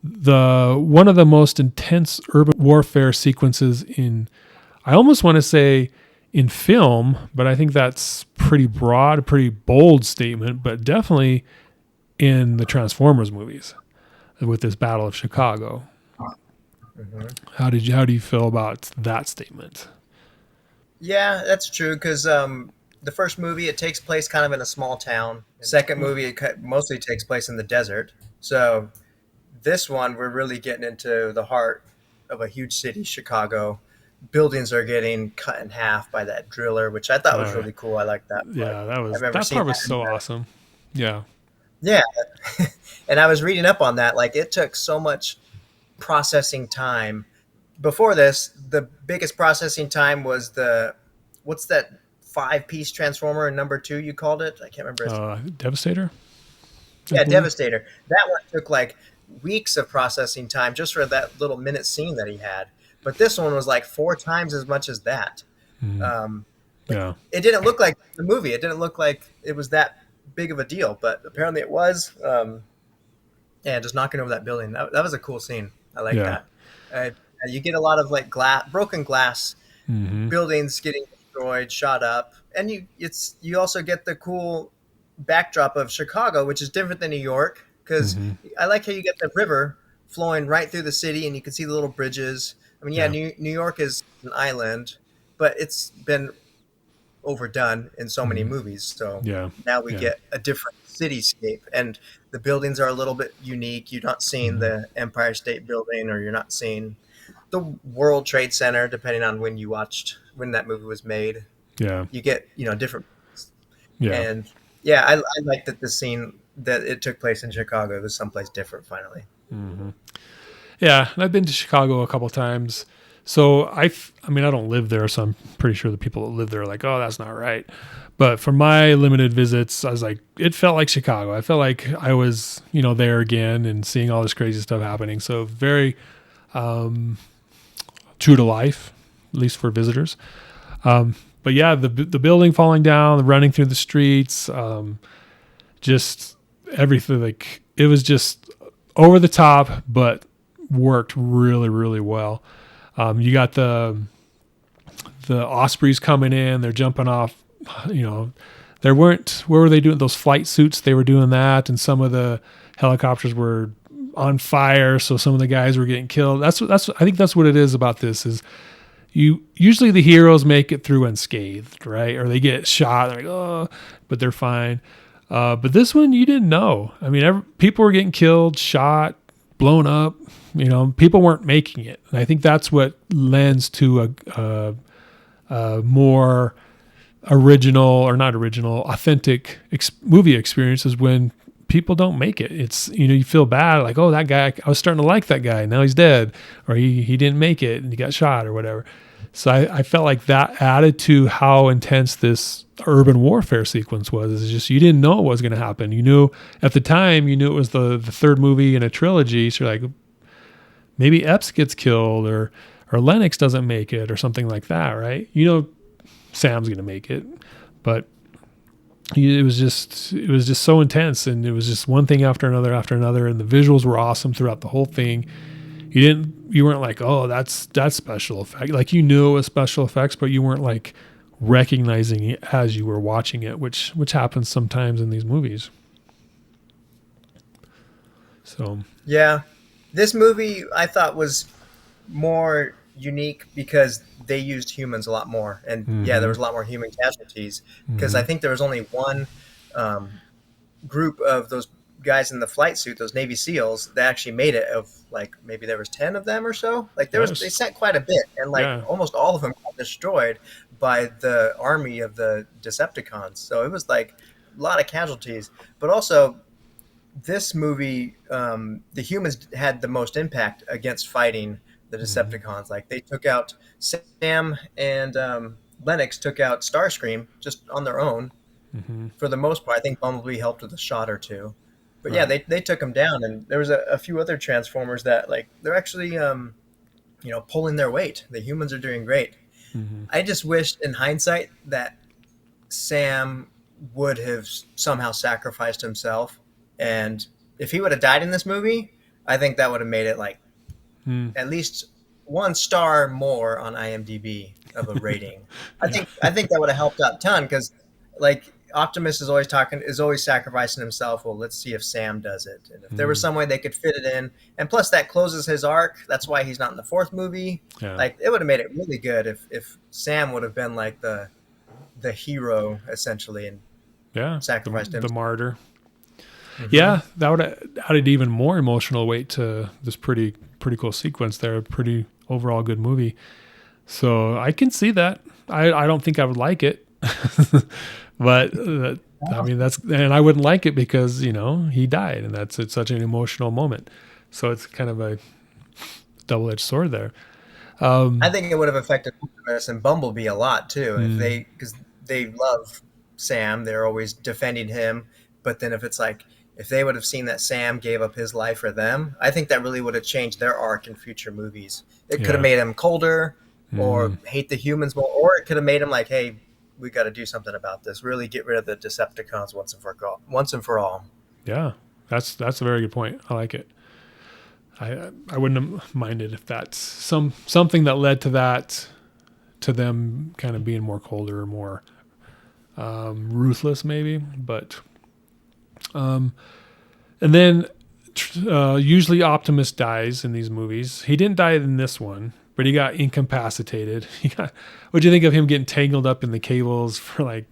one of the most intense urban warfare sequences in, I almost want to say in film, but I think that's pretty broad, a pretty bold statement, but definitely in the Transformers movies with this Battle of Chicago. How do you feel about that statement? Yeah, that's true. Because the first movie, it takes place kind of in a small town. Second movie, it mostly takes place in the desert. So this one, we're really getting into the heart of a huge city, Chicago. Buildings are getting cut in half by that driller, which I thought was Uh, really cool. I like that part. yeah, I've never that seen part was that in so awesome. Yeah, yeah. And I was reading up on that. Like, it took so much processing time. Before this, the biggest processing time was what's that 5-piece transformer in number two you called it? I can't remember. Devastator. I Yeah, believe. Devastator. That one took like weeks of processing time just for that little minute scene that he had. But this one was like 4 times as much as that. Um, Yeah, it didn't look like the movie. It didn't look like it was that big of a deal, but apparently it was. Yeah, just knocking over that building. That was a cool scene. I like Yeah. that. Uh, you get a lot of like broken glass, Mm-hmm. buildings getting destroyed, shot up, and you also get the cool backdrop of Chicago, which is different than New York because Mm-hmm. I like how you get the river flowing right through the city, and you can see the little bridges. I mean, yeah, Yeah. New York is an island, but it's been overdone in so many Mm-hmm. movies. So Yeah. now we Yeah. get a different cityscape, and the buildings are a little bit unique. You're not seeing Mm-hmm. the Empire State Building, or you're not seeing the World Trade Center, depending on when that movie was made. Yeah. You get different, Yeah. and yeah, I like that the scene that it took place in Chicago was someplace different. Finally, Mm-hmm. Yeah, and I've been to Chicago a couple times. So I mean, I don't live there, so I'm pretty sure the people that live there are like, oh, that's not right. But for my limited visits, I was like, it felt like Chicago. I felt like I was, there again and seeing all this crazy stuff happening. So very true to life, at least for visitors. But yeah, the building falling down, the running through the streets, just everything. Like it was just over the top, but worked really, really well. You got the Ospreys coming in, they're jumping off, there weren't, where were they doing those flight suits? They were doing that. And some of the helicopters were on fire. So some of the guys were getting killed. I think that's what it is about this is usually the heroes make it through unscathed, right? Or they get shot. They're like, oh, but they're fine. But this one, you didn't know. I mean, people were getting killed, shot, blown up. People weren't making it. And I think that's what lends to a more original or not original, authentic movie experience is when people don't make it. It's, you feel bad. Like, oh, that guy, I was starting to like that guy. Now he's dead, or he didn't make it and he got shot or whatever. So I felt like that added to how intense this urban warfare sequence was. It's just, you didn't know what was going to happen. You knew at the time, it was the third movie in a trilogy. So you're like, maybe Epps gets killed or Lennox doesn't make it or something like that, right? Sam's going to make it, but it was just so intense, and it was just one thing after another, and the visuals were awesome throughout the whole thing. You weren't like, oh, that's special effect. Like, you knew it was special effects, but you weren't like recognizing it as you were watching it, which happens sometimes in these movies. So yeah, this movie I thought was more unique because they used humans a lot more, and yeah, there mm-hmm, was a lot more human casualties because mm-hmm, I think there was only one group of those guys in the flight suit, those Navy SEALs, that actually made it. Of like maybe there was 10 of them or so. Like they yes, sent quite a bit, and like yeah, almost all of them got destroyed by the army of the Decepticons. So it was like a lot of casualties, but also this movie, the humans had the most impact against fighting the mm-hmm, Decepticons. Like they took out Sam and Lennox took out Starscream just on their own mm-hmm, for the most part. I think Bumblebee helped with a shot or two, but yeah, right, they took them down. And there was a few other Transformers that like they're actually pulling their weight. The humans are doing great. mm-hmm, I just wished in hindsight that Sam would have somehow sacrificed himself, and if he would have died in this movie, I think that would have made it like mm. at least 1 star more on IMDb of a rating. Yeah, I think that would have helped out a ton because like Optimus is always sacrificing himself. Well, let's see if Sam does it, and if there was mm, some way they could fit it in, and plus that closes his arc. That's why he's not in the fourth movie. yeah, Like it would have made it really good if Sam would have been like the hero essentially and yeah, sacrificed the himself. martyr. Hmm. Yeah, that would have added even more emotional weight to this pretty cool sequence there. Pretty overall good movie. So I can see that. I don't think I would like it, but I mean and I wouldn't like it because he died, and it's such an emotional moment. So it's kind of a double-edged sword there. I think it would have affected Optimus and Bumblebee a lot too if Mm, because they love Sam, they're always defending him. But then if they would have seen that Sam gave up his life for them, I think that really would have changed their arc in future movies. It could have yeah. made him colder, or Mm, hate the humans more, or it could have made him like, hey, we got to do something about this. Really get rid of the Decepticons once and for all. Yeah, that's a very good point. I like it. I wouldn't have minded if that's something that led to that, to them kind of being more colder, more ruthless, maybe. But and then usually Optimus dies in these movies. He didn't die in this one, but he got incapacitated. What'd you think of him getting tangled up in the cables for like,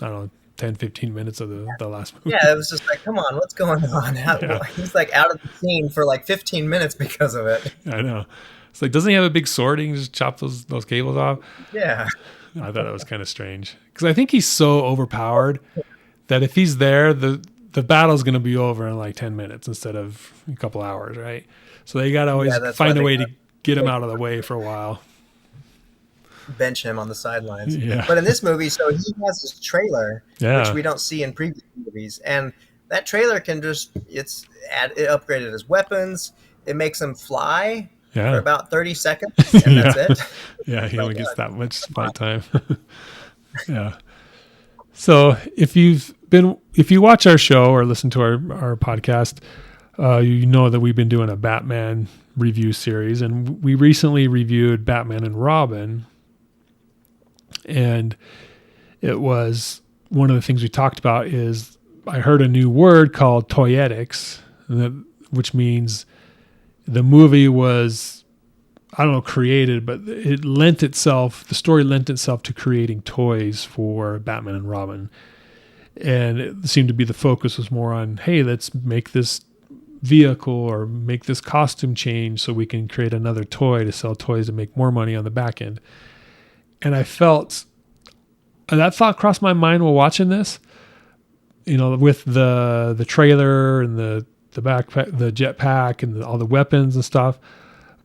I don't know, 10, 15 minutes of the last movie? Yeah, it was just like, come on, what's going on? Yeah. He's like out of the scene for like 15 minutes because of it. I know. It's like, doesn't he have a big sword? He can just chop those cables off. Yeah. I thought that was kind of strange because I think he's so overpowered that if he's there, the battle's going to be over in like 10 minutes instead of a couple hours, right? So they got to always find a way to get him out of the way for a while. Bench him on the sidelines. Yeah. But in this movie, so he has this trailer, Yeah. which we don't see in previous movies. And that trailer can just, it upgraded his weapons. It makes him fly for about 30 seconds, and that's it. Yeah, he only gets that much spot time. Yeah. So if you watch our show or listen to our podcast, you know that we've been doing a Batman review series, and we recently reviewed Batman and Robin. And it was one of the things we talked about is I heard a new word called toyetics, which means the movie was, I don't know, created, but the story lent itself to creating toys for Batman and Robin. And it seemed to be the focus was more on, hey, let's make this vehicle or make this costume change so we can create another toy to sell toys and make more money on the back end. And I felt that thought crossed my mind while watching this, with the trailer and the backpack, the jetpack, and all the weapons and stuff.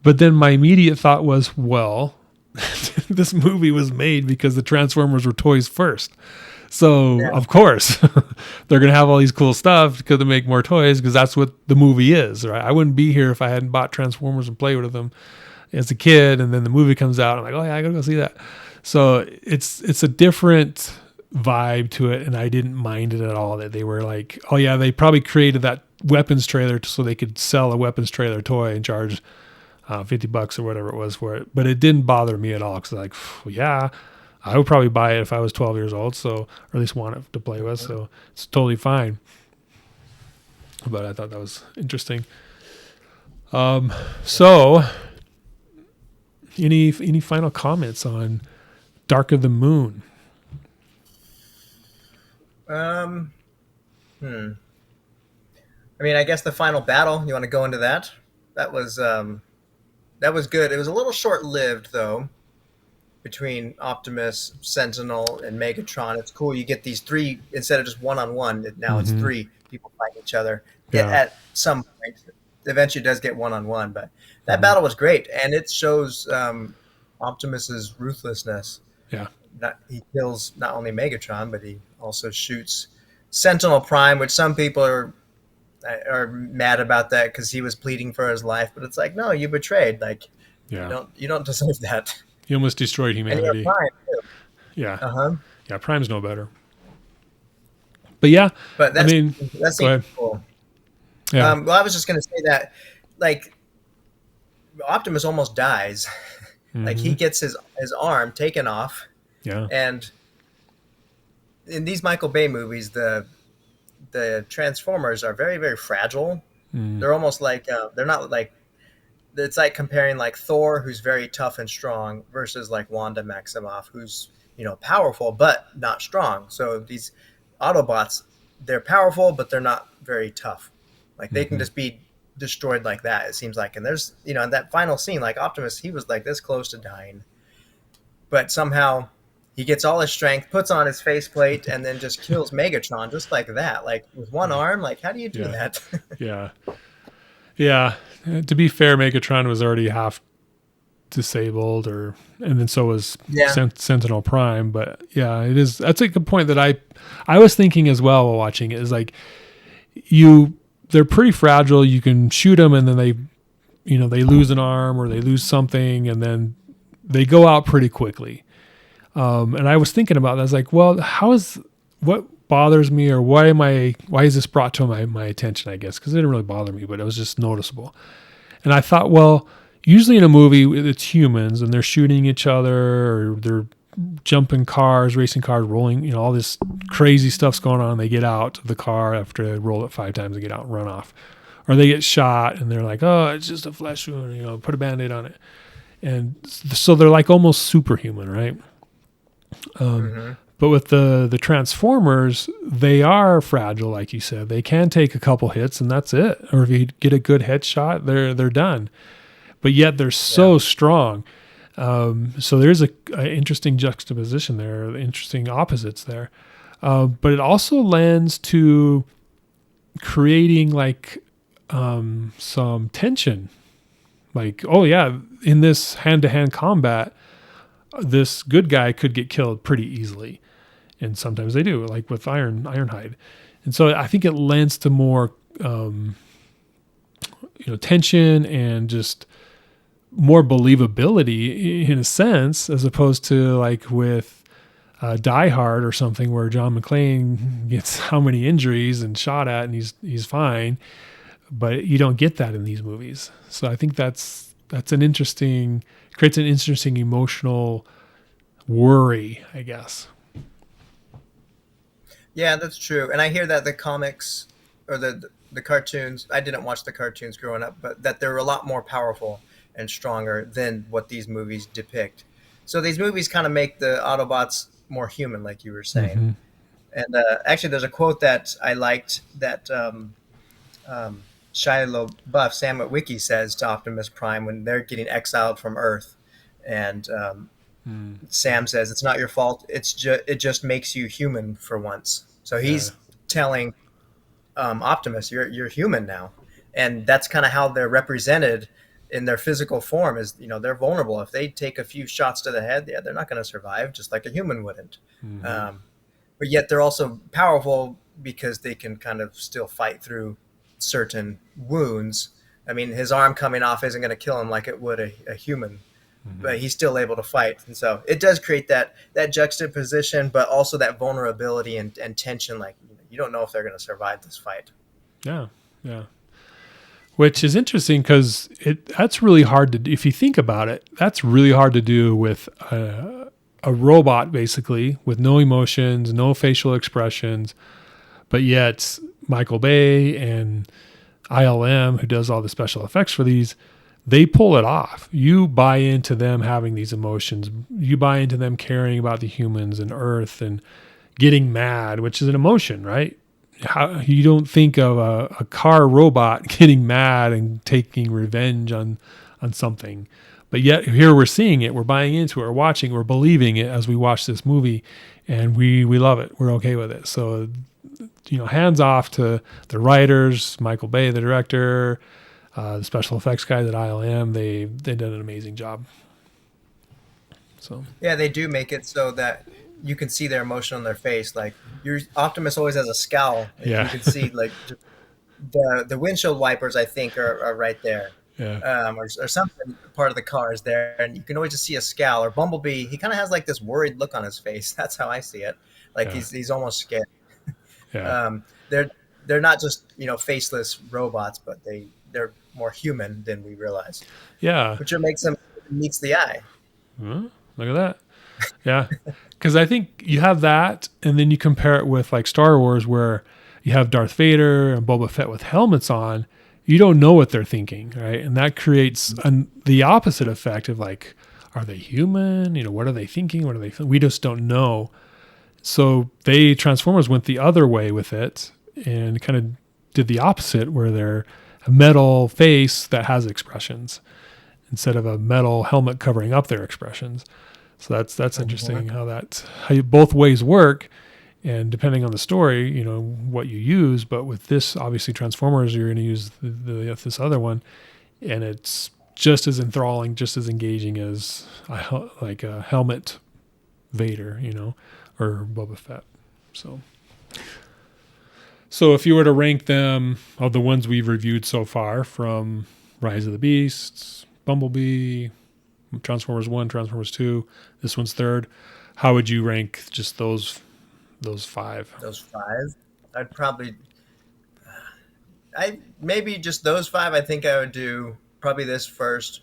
But then my immediate thought was, well, this movie was made because the Transformers were toys first. So, Of course, they're going to have all these cool stuff because they make more toys because that's what the movie is, right? I wouldn't be here if I hadn't bought Transformers and played with them as a kid, and then the movie comes out. I'm like, oh, yeah, I got to go see that. So it's a different vibe to it, and I didn't mind it at all that they were like, oh, yeah, they probably created that weapons trailer so they could sell a weapons trailer toy and charge $50 or whatever it was for it. But it didn't bother me at all because like, yeah, I would probably buy it if I was 12 years old, or at least want it to play with. So it's totally fine. But I thought that was interesting. So any final comments on Dark of the Moon? I mean, I guess the final battle. You want to go into that? That was good. It was a little short-lived though, between Optimus, Sentinel, and Megatron. It's cool. You get these three instead of just one-on-one. Now it's three people fighting each other. Yeah. At some point, eventually, it does get one-on-one. But that battle was great, and it shows Optimus's ruthlessness. Yeah. He kills not only Megatron, but he also shoots Sentinel Prime, which some people are mad about that because he was pleading for his life. But it's like, no, you betrayed. Like, you don't deserve that. He almost destroyed humanity. And Prime too. Yeah. Yeah, Prime's no better. But yeah, but that's cool. Yeah. Well, I was just going to say that, like, Optimus almost dies. Like, he gets his arm taken off. Yeah. And in these Michael Bay movies, the Transformers are very, very fragile. They're almost like they're not like, it's like comparing like Thor, who's very tough and strong, versus like Wanda Maximoff, who's powerful but not strong. So these Autobots, they're powerful but they're not very tough. Like they can just be destroyed like that, it seems like. And there's in that final scene, like Optimus, he was like this close to dying, but somehow he gets all his strength, puts on his faceplate, and then just kills Megatron just like that, like with one arm. Like, how do you do that? Yeah. To be fair, Megatron was already half disabled, and then so was Sentinel Prime. But yeah, it is. That's a good point that I was thinking as well while watching it. Is like they're pretty fragile. You can shoot them, and then they lose an arm or they lose something, and then they go out pretty quickly. And I was thinking about that. I was like, well, what bothers me, or why is this brought to my attention, I guess, because it didn't really bother me, but it was just noticeable. And I thought, well, usually in a movie, it's humans and they're shooting each other, or they're jumping cars, racing cars, rolling, all this crazy stuff's going on. And they get out of the car after they roll it 5 times, they get out and run off. Or they get shot and they're like, oh, it's just a flesh wound, put a Band-Aid on it. And so they're like almost superhuman, right? But with the Transformers, they are fragile, like you said. They can take a couple hits and that's it. Or if you get a good headshot, they're done. But yet they're so strong. So there's a interesting juxtaposition there, interesting opposites there. But it also lends to creating like some tension. Like, oh yeah, in this hand-to-hand combat, this good guy could get killed pretty easily. And sometimes they do, like with Ironhide. And so I think it lends to more tension and just more believability in a sense, as opposed to like with Die Hard or something where John McClane gets how many injuries and shot at and he's fine, but you don't get that in these movies. So I think that's creates an interesting emotional worry, I guess. Yeah, that's true. And I hear that the comics or the cartoons, I didn't watch the cartoons growing up, but that they're a lot more powerful and stronger than what these movies depict. So these movies kind of make the Autobots more human, like you were saying. Mm-hmm. And actually, there's a quote that I liked that Shia LaBeouf, Sam Witwicky, says to Optimus Prime when they're getting exiled from Earth. And Sam says, "It's not your fault. It just makes you human for once." So he's telling Optimus, "You're human now," and that's kind of how they're represented in their physical form. Is they're vulnerable. If they take a few shots to the head, they're not going to survive, just like a human wouldn't. Mm-hmm. But yet they're also powerful because they can kind of still fight through certain wounds. I mean, his arm coming off isn't going to kill him like it would a human. But he's still able to fight. And so it does create that juxtaposition, but also that vulnerability and tension. Like, you don't know if they're going to survive this fight. Yeah. Yeah. Which is interesting because that's really hard to do. If you think about it, that's really hard to do with a robot, basically, with no emotions, no facial expressions. But yet Michael Bay and ILM, who does all the special effects for these, they pull it off. You buy into them having these emotions. You buy into them caring about the humans and Earth and getting mad, which is an emotion, right? You don't think of a car robot getting mad and taking revenge on something. But yet here we're seeing it. We're buying into it. We're watching. We're believing it as we watch this movie. And we love it. We're okay with it. So, hands off to the writers, Michael Bay, the director, the special effects guys at ILM, they did an amazing job. So yeah, they do make it so that you can see their emotion on their face. Like your Optimus always has a scowl. Yeah. You can see like the windshield wipers, I think, are right there. Yeah. Or something part of the car is there, and you can always just see a scowl. Or Bumblebee, he kind of has like this worried look on his face. That's how I see it. Like he's almost scared. Yeah. They're not just faceless robots, but they're more human than we realize. Yeah. Which makes them meets the eye. Look at that. Yeah. Because I think you have that, and then you compare it with like Star Wars, where you have Darth Vader and Boba Fett with helmets on. You don't know what they're thinking, right? And that creates the opposite effect of like, are they human? What are they thinking? What are they? We just don't know. So Transformers went the other way with it and kind of did the opposite, where they're a metal face that has expressions instead of a metal helmet covering up their expressions. So that's interesting how both ways work, and depending on the story, what you use. But with this, obviously Transformers, you're going to use this other one, and it's just as enthralling, just as engaging as like a helmet Vader, or Boba Fett. So if you were to rank them of the ones we've reviewed so far, from Rise of the Beasts, Bumblebee, Transformers 1, Transformers 2, this one's third, how would you rank just those five? Those five, I'd probably, I maybe just those five. I think I would do probably this first,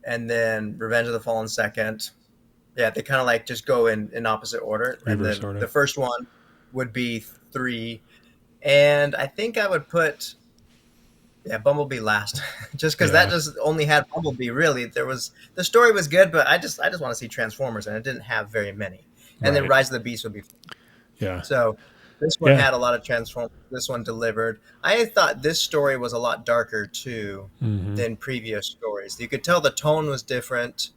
and then Revenge of the Fallen second. Yeah, they kind of like just go in opposite order, and Reverse then order. the first one would be three, and I think I would put Bumblebee last, just because that Yeah. just only had Bumblebee. Really, the story was good, but I just want to see Transformers, and it didn't have very many. And then Right. Rise of the Beast would be Yeah. so. This one Yeah. had a lot of Transformers. This one delivered. I thought this story was a lot darker too Mm-hmm. than previous stories. You could tell the tone was different,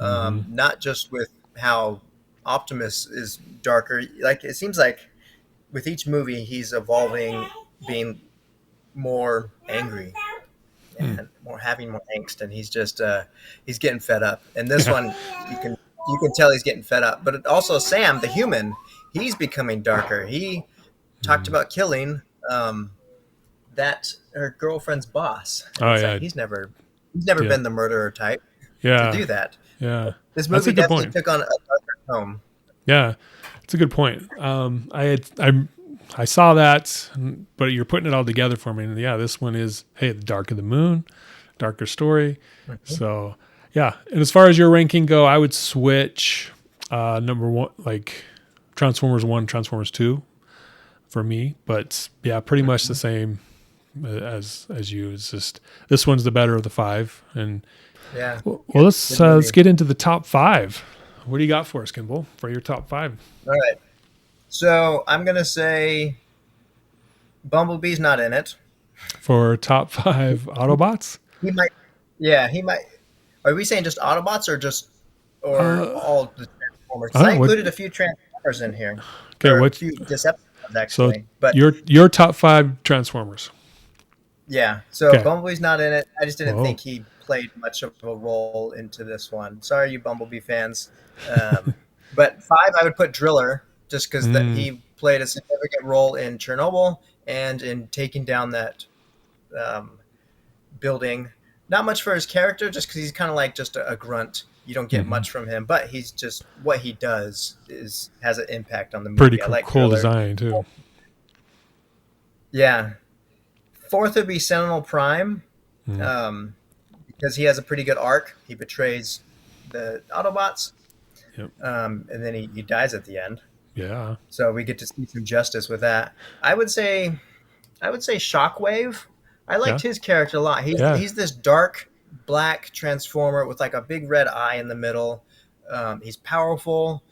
Mm-hmm. not just with how Optimus is darker. Like it seems like with each movie, he's evolving, being more angry Mm. and more having more angst, and he's getting fed up. And this Yeah. one, you can tell he's getting fed up. But also Sam, the human, he's becoming darker. He talked Mm. about killing that her girlfriend's boss, and Oh it's yeah. like he's never Yeah. been the murderer type to Yeah. do that. Yeah. This That's movie a good definitely point. took on a darker tone. Yeah. It's a good point. I saw that, but you're putting it all together for me. And yeah, this one is, hey, the Dark of the Moon, darker story. Mhm. So yeah. And as far as your ranking go, I would switch number one, like Transformers 1, Transformers 2 for me. But yeah, pretty much the same as you. It's just this one's the better of the five. And Yeah, well, good, let's good movie. get into the top five. What do you got for us, Kimball, for your top five? All right, so I'm gonna say Bumblebee's not in it. For top five Autobots? He might. Yeah, he might. Are we saying just Autobots or Uh, all the Transformers? I 'Cause I don't know. included a few Transformers in here, Okay, or a what? few Decepticons So actually. But your top five Transformers. yeah, so Okay. Bumblebee's not in it. I just didn't Whoa. think he played much of a role into this one. Sorry, you Bumblebee fans. But five, I would put Driller, just because that Mm, he played a significant role in Chernobyl and in taking down that um, building. Not much for his character, just because he's kind of like just a grunt. You don't get hmm. much from him, but he's just what he does has an impact on the Pretty movie. I like cool Driller. design too. Yeah. Fourth would be Sentinel Prime, Mm, um, because he has a pretty good arc. He betrays the Autobots, yep. and then he dies at the end. Yeah. So we get to see some justice with that. I would say Shockwave. I Yeah. liked his character a lot. He's Yeah. he's this dark black transformer with like a big red eye in the middle. He's powerful,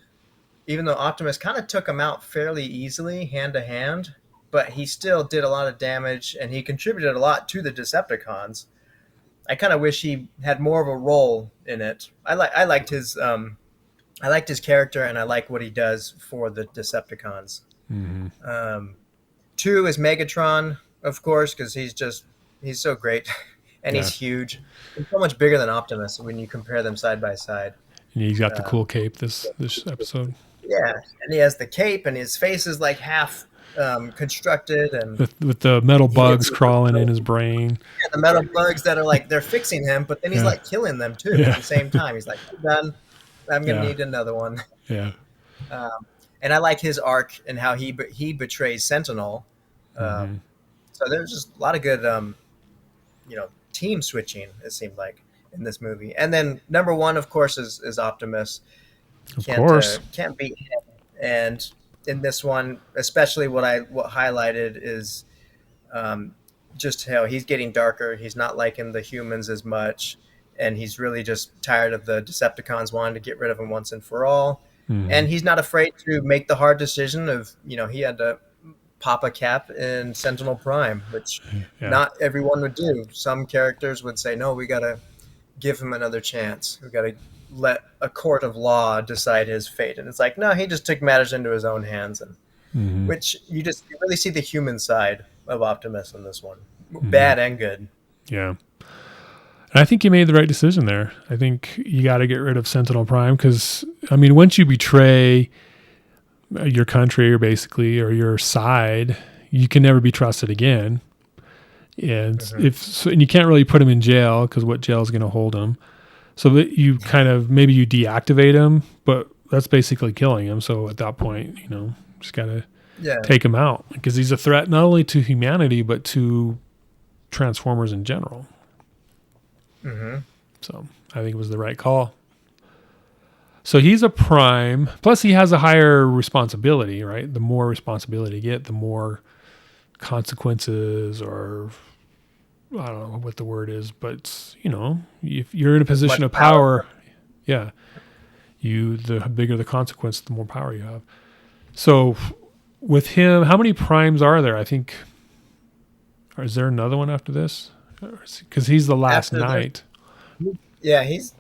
even though Optimus kind of took him out fairly easily, hand to hand. But he still did a lot of damage, and he contributed a lot to the Decepticons. I kind of wish he had more of a role in it. I liked his character, and I like what he does for the Decepticons. Hmm. Um, Two is Megatron, of course, because he's so great, and Yeah. he's huge. He's so much bigger than Optimus when you compare them side by side. And he's got the Um, cool cape this episode yeah, and he has the cape, and his face is like half constructed, and with the metal he hits bugs crawling in his brain. the metal bugs that are like they're fixing him, but then he's Yeah. like killing them too at Yeah. the same time. He's like, I'm done. I'm gonna Yeah. need another one. Yeah. And I like his arc and how he betrays Sentinel. Hmm. So there's just a lot of good, team switching. It seemed like in this movie. And then number one, of course, is Optimus. Of Can't course. can't beat him. And in this one, especially what highlighted is just how he's getting darker. He's not liking the humans as much, and he's really just tired of the Decepticons wanting to get rid of him once and for all. Hmm. And he's not afraid to make the hard decision of, he had to pop a cap in Sentinel Prime, which Yeah. not everyone would do. Some characters would say, no, we got to give him another chance. We got to let a court of law decide his fate. And it's like, no, he just took matters into his own hands, and Hmm. which you really see the human side of Optimus in this one, Hmm. bad and good. Yeah. And I think you made the right decision there. I think you got to get rid of Sentinel Prime because, I mean, once you betray your country or your side, you can never be trusted again. And and you can't really put him in jail because what jail is going to hold him? So that you kind of maybe you deactivate him, but that's basically killing him. So at that point, just gotta Yeah. take him out because he's a threat not only to humanity but to Transformers in general. Mm-hmm. So I think it was the right call. So he's a prime. Plus, he has a higher responsibility, right? The more responsibility you get, the more consequences, or I don't know what the word is, but if you're in a position of power, yeah, the bigger the consequence, the more power you have. So with him, how many primes are there? I think, or is there another one after this? Because he's the last knight. Yeah, he's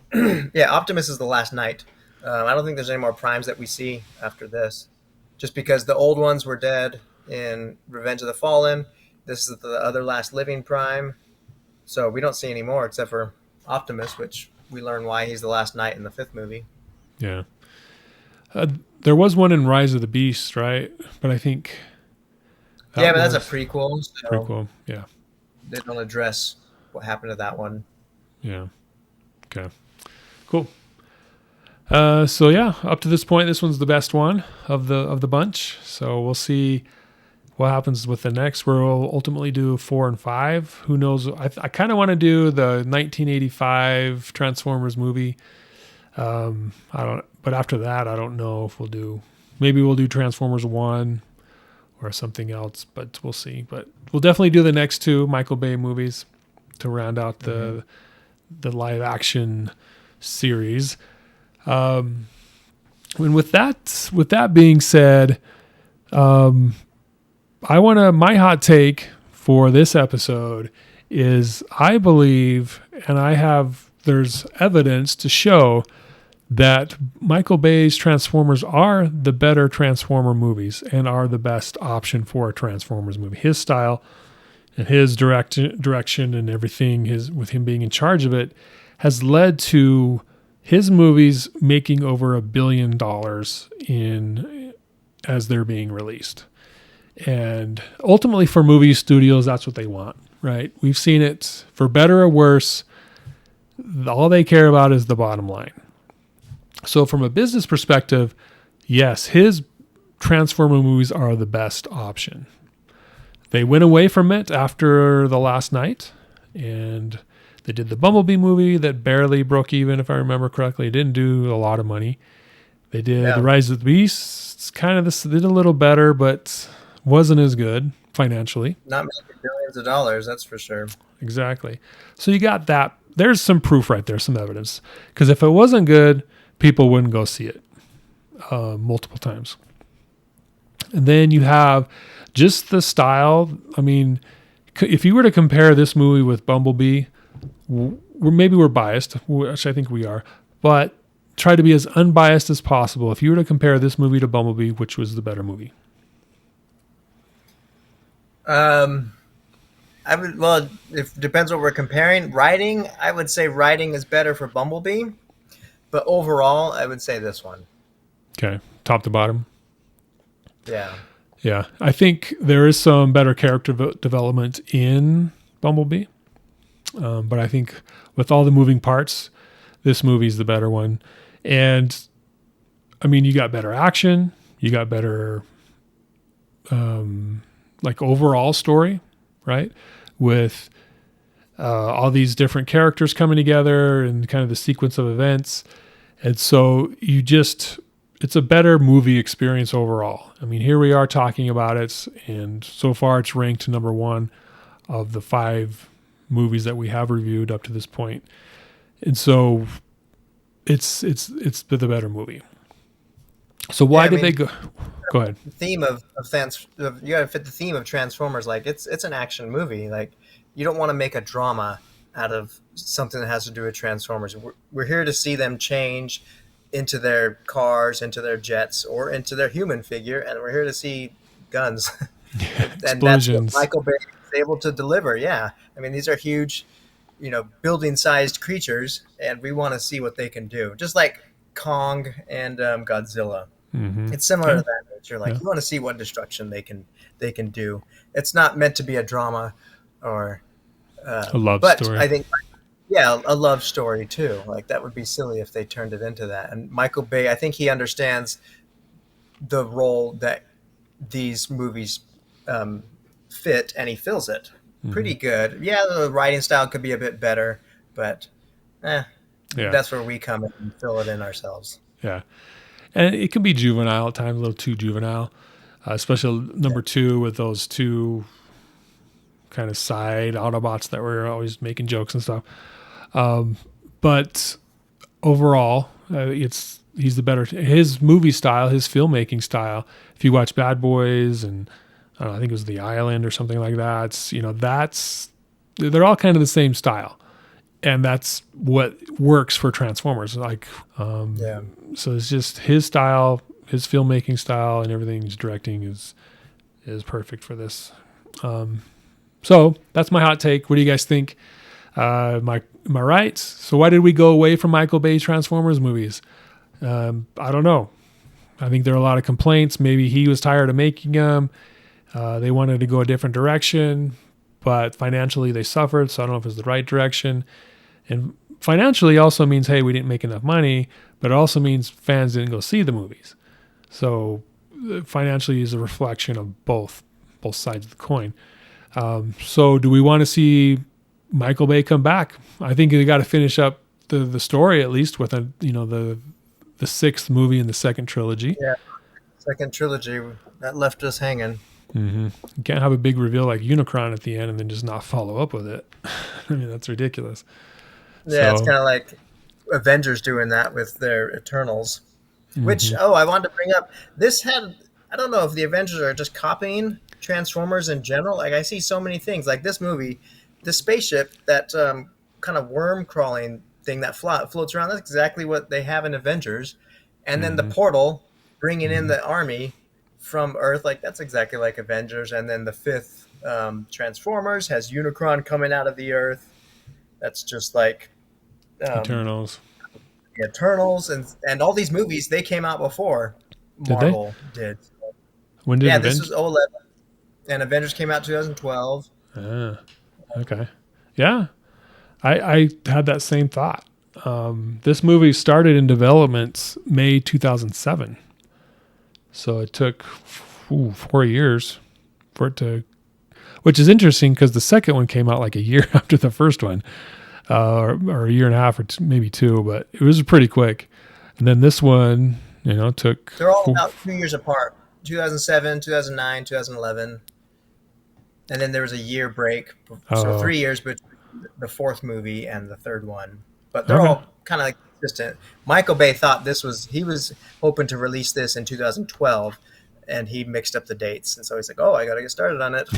yeah. Optimus is the last knight. I don't think there's any more primes that we see after this, just because the old ones were dead in Revenge of the Fallen. This is the other last living prime, so we don't see any more except for Optimus, which we learn why he's the last knight in the 5th movie. Yeah. There was one in Rise of the Beast, right? But I think but that's a prequel. So prequel. Yeah. They don't address what happened to that one. Yeah. Okay. Cool. So yeah, up to this point, this one's the best one of the bunch. So we'll see what happens with the next. We'll ultimately do 4 and 5. Who knows? I kind of want to do the 1985 Transformers movie. But after that, I don't know if maybe we'll do Transformers 1 or something else, but we'll see. But we'll definitely do the next 2 Michael Bay movies to round out the live action series. And with that being said, my hot take for this episode is I believe, and there's evidence to show that Michael Bay's Transformers are the better Transformer movies and are the best option for a Transformers movie. His style and his direction and everything, with him being in charge of it, has led to his movies making over $1 billion as they're being released. And ultimately for movie studios, that's what they want, right? We've seen it for better or worse. All they care about is the bottom line. So from a business perspective, yes, his Transformer movies are the best option. They went away from it after The Last Knight, and they did the Bumblebee movie that barely broke even, if I remember correctly. It didn't do a lot of money. They did The Rise of the Beast, did a little better, but wasn't as good financially. Not making billions of dollars, that's for sure. Exactly. So you got that. There's some proof right there, some evidence. Because if it wasn't good, people wouldn't go see it multiple times. And then you have just the style. I mean, if you were to compare this movie with Bumblebee, we're biased, which I think we are, but try to be as unbiased as possible. If you were to compare this movie to Bumblebee, which was the better movie? It depends what we're comparing. Writing, I would say writing is better for Bumblebee, but overall, I would say this one. Okay, top to bottom. Yeah. Yeah, I think there is some better character development in Bumblebee, but I think with all the moving parts, this movie's the better one. And I mean, you got better action, you got better overall story, right? With all these different characters coming together and kind of the sequence of events. And so it's a better movie experience overall. I mean, here we are talking about it, and so far it's ranked number 1 of the 5 movies that we have reviewed up to this point. And so it's the better movie. So why did they go? Go ahead. The theme of you got to fit the theme of Transformers. Like it's an action movie. Like you don't want to make a drama out of something that has to do with Transformers. We're here to see them change into their cars, into their jets, or into their human figure, and we're here to see guns. And that's what Michael Bay is able to deliver. Yeah, I mean these are huge, building-sized creatures, and we want to see what they can do. Just like Kong and Godzilla. Mm-hmm. It's similar to that nature. Like you want to see what destruction they can do. It's not meant to be a drama or a love story. I think yeah, a love story too. Like that would be silly if they turned it into that. And Michael Bay, I think he understands the role that these movies um, fit, and he fills it Hmm. pretty good. Yeah, the writing style could be a bit better, but Yeah, that's where we come in and fill it in ourselves. yeah, and it can be juvenile at times, a little too juvenile, especially number two with those two kind of side Autobots that were always making jokes and stuff. But overall, it's he's the better. His movie style, his filmmaking style. If you watch Bad Boys and I think it was The Island or something like that, that's they're all kind of the same style, and that's what works for Transformers. Like, Yeah. so it's just his style, his filmmaking style, and everything he's directing is perfect for this. So that's my hot take. What do you guys think? Am I right? So why did we go away from Michael Bay's Transformers movies? I don't know. I think there are a lot of complaints. Maybe he was tired of making them. They wanted to go a different direction, but financially they suffered. So I don't know if it's the right direction. And financially also means, hey, we didn't make enough money, but it also means fans didn't go see the movies. So financially is a reflection of both sides of the coin. So do we want to see Michael Bay come back? I think they got to finish up the story at least with the sixth movie in the second trilogy. Yeah. Second trilogy that left us hanging. Mm-hmm. You can't have a big reveal like Unicron at the end and then just not follow up with it. I mean, that's ridiculous. Yeah, it's So, kind of like Avengers doing that with their Eternals. Which, mhm. I wanted to bring up. This had, I don't know if the Avengers are just copying Transformers in general. Like, I see so many things. Like this movie, the spaceship, that kind of worm crawling thing that floats around, that's exactly what they have in Avengers. And then the Mhm. portal bringing in Mhm. the army from Earth, like, that's exactly like Avengers. And then the fifth Transformers has Unicron coming out of the Earth. That's just like um, Eternals. the Eternals, and all these movies, they came out before Did they? Marvel did. When did Yeah, this was Avengers? 2011, and Avengers came out 2012. Ah, okay. Yeah, I had that same thought. This movie started in development May 2007, so it took 4 years for it to, which is interesting because the second one came out like a year after the first one, or a year and a half, or maybe two, but it was pretty quick. And then this one, took. They're all about 2 years apart: 2007, 2009, 2011, and then there was a year break, so Oh, 3 years between the fourth movie and the third one. But they're okay. all kind of like consistent. Michael Bay thought he was hoping to release this in 2012, and he mixed up the dates, and so he's like, "Oh, I got to get started on it."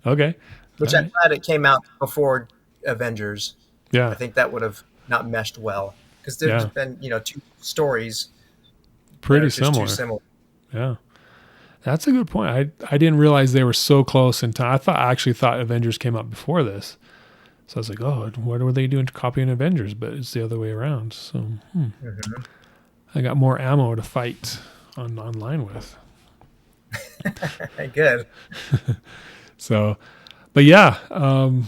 Okay. All Which I'm right. glad it came out before Avengers. I Yeah. think that would have not meshed well because there's Yeah. been two stories that Pretty are just too similar. similar. Yeah. That's a good point. I didn't realize they were so close in time. I actually thought Avengers came out before this. So I was like, oh, what were they doing to copying Avengers? But it's the other way around. So Hmm. I got more ammo to fight online with. Good. So, but yeah,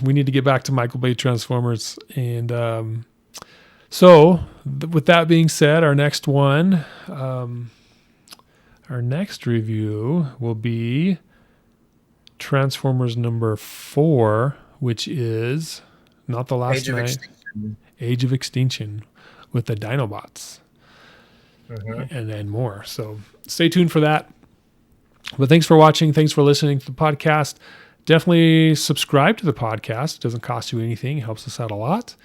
we need to get back to Michael Bay Transformers. And so, with that being said, our next review will be Transformers number 4, which is not the last Age of night, Extinction. Age of Extinction, with the Dinobots Hmm. and more. So stay tuned for that. But thanks for watching. Thanks for listening to the podcast. Definitely subscribe to the podcast. It doesn't cost you anything. It helps us out a lot.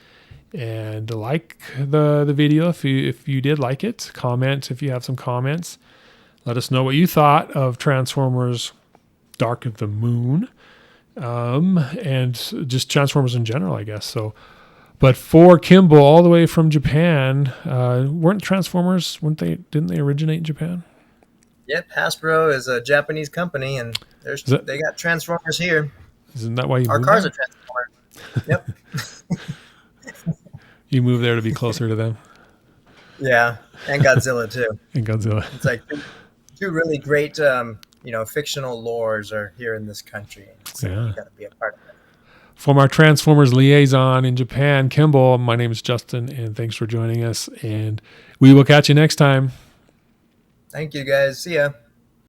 And like the video if you did like it. Comment if you have some comments. Let us know what you thought of Transformers Dark of the Moon. And just Transformers in general, I guess. So, but for Kimball, all the way from Japan, weren't Transformers? Didn't they originate in Japan? Yep, Hasbro is a Japanese company, and Is that they got Transformers here. isn't that why you Our moved cars are there? Transformers. Yep. You moved there to be closer to them Yeah, and Godzilla too. and Godzilla. It's like two really great, fictional lores are here in this country, so Yeah. you got to be a part of it. From our Transformers liaison in Japan, Kimball, my name is Justin, and thanks for joining us. And we will catch you next time. Thank you, guys. See ya.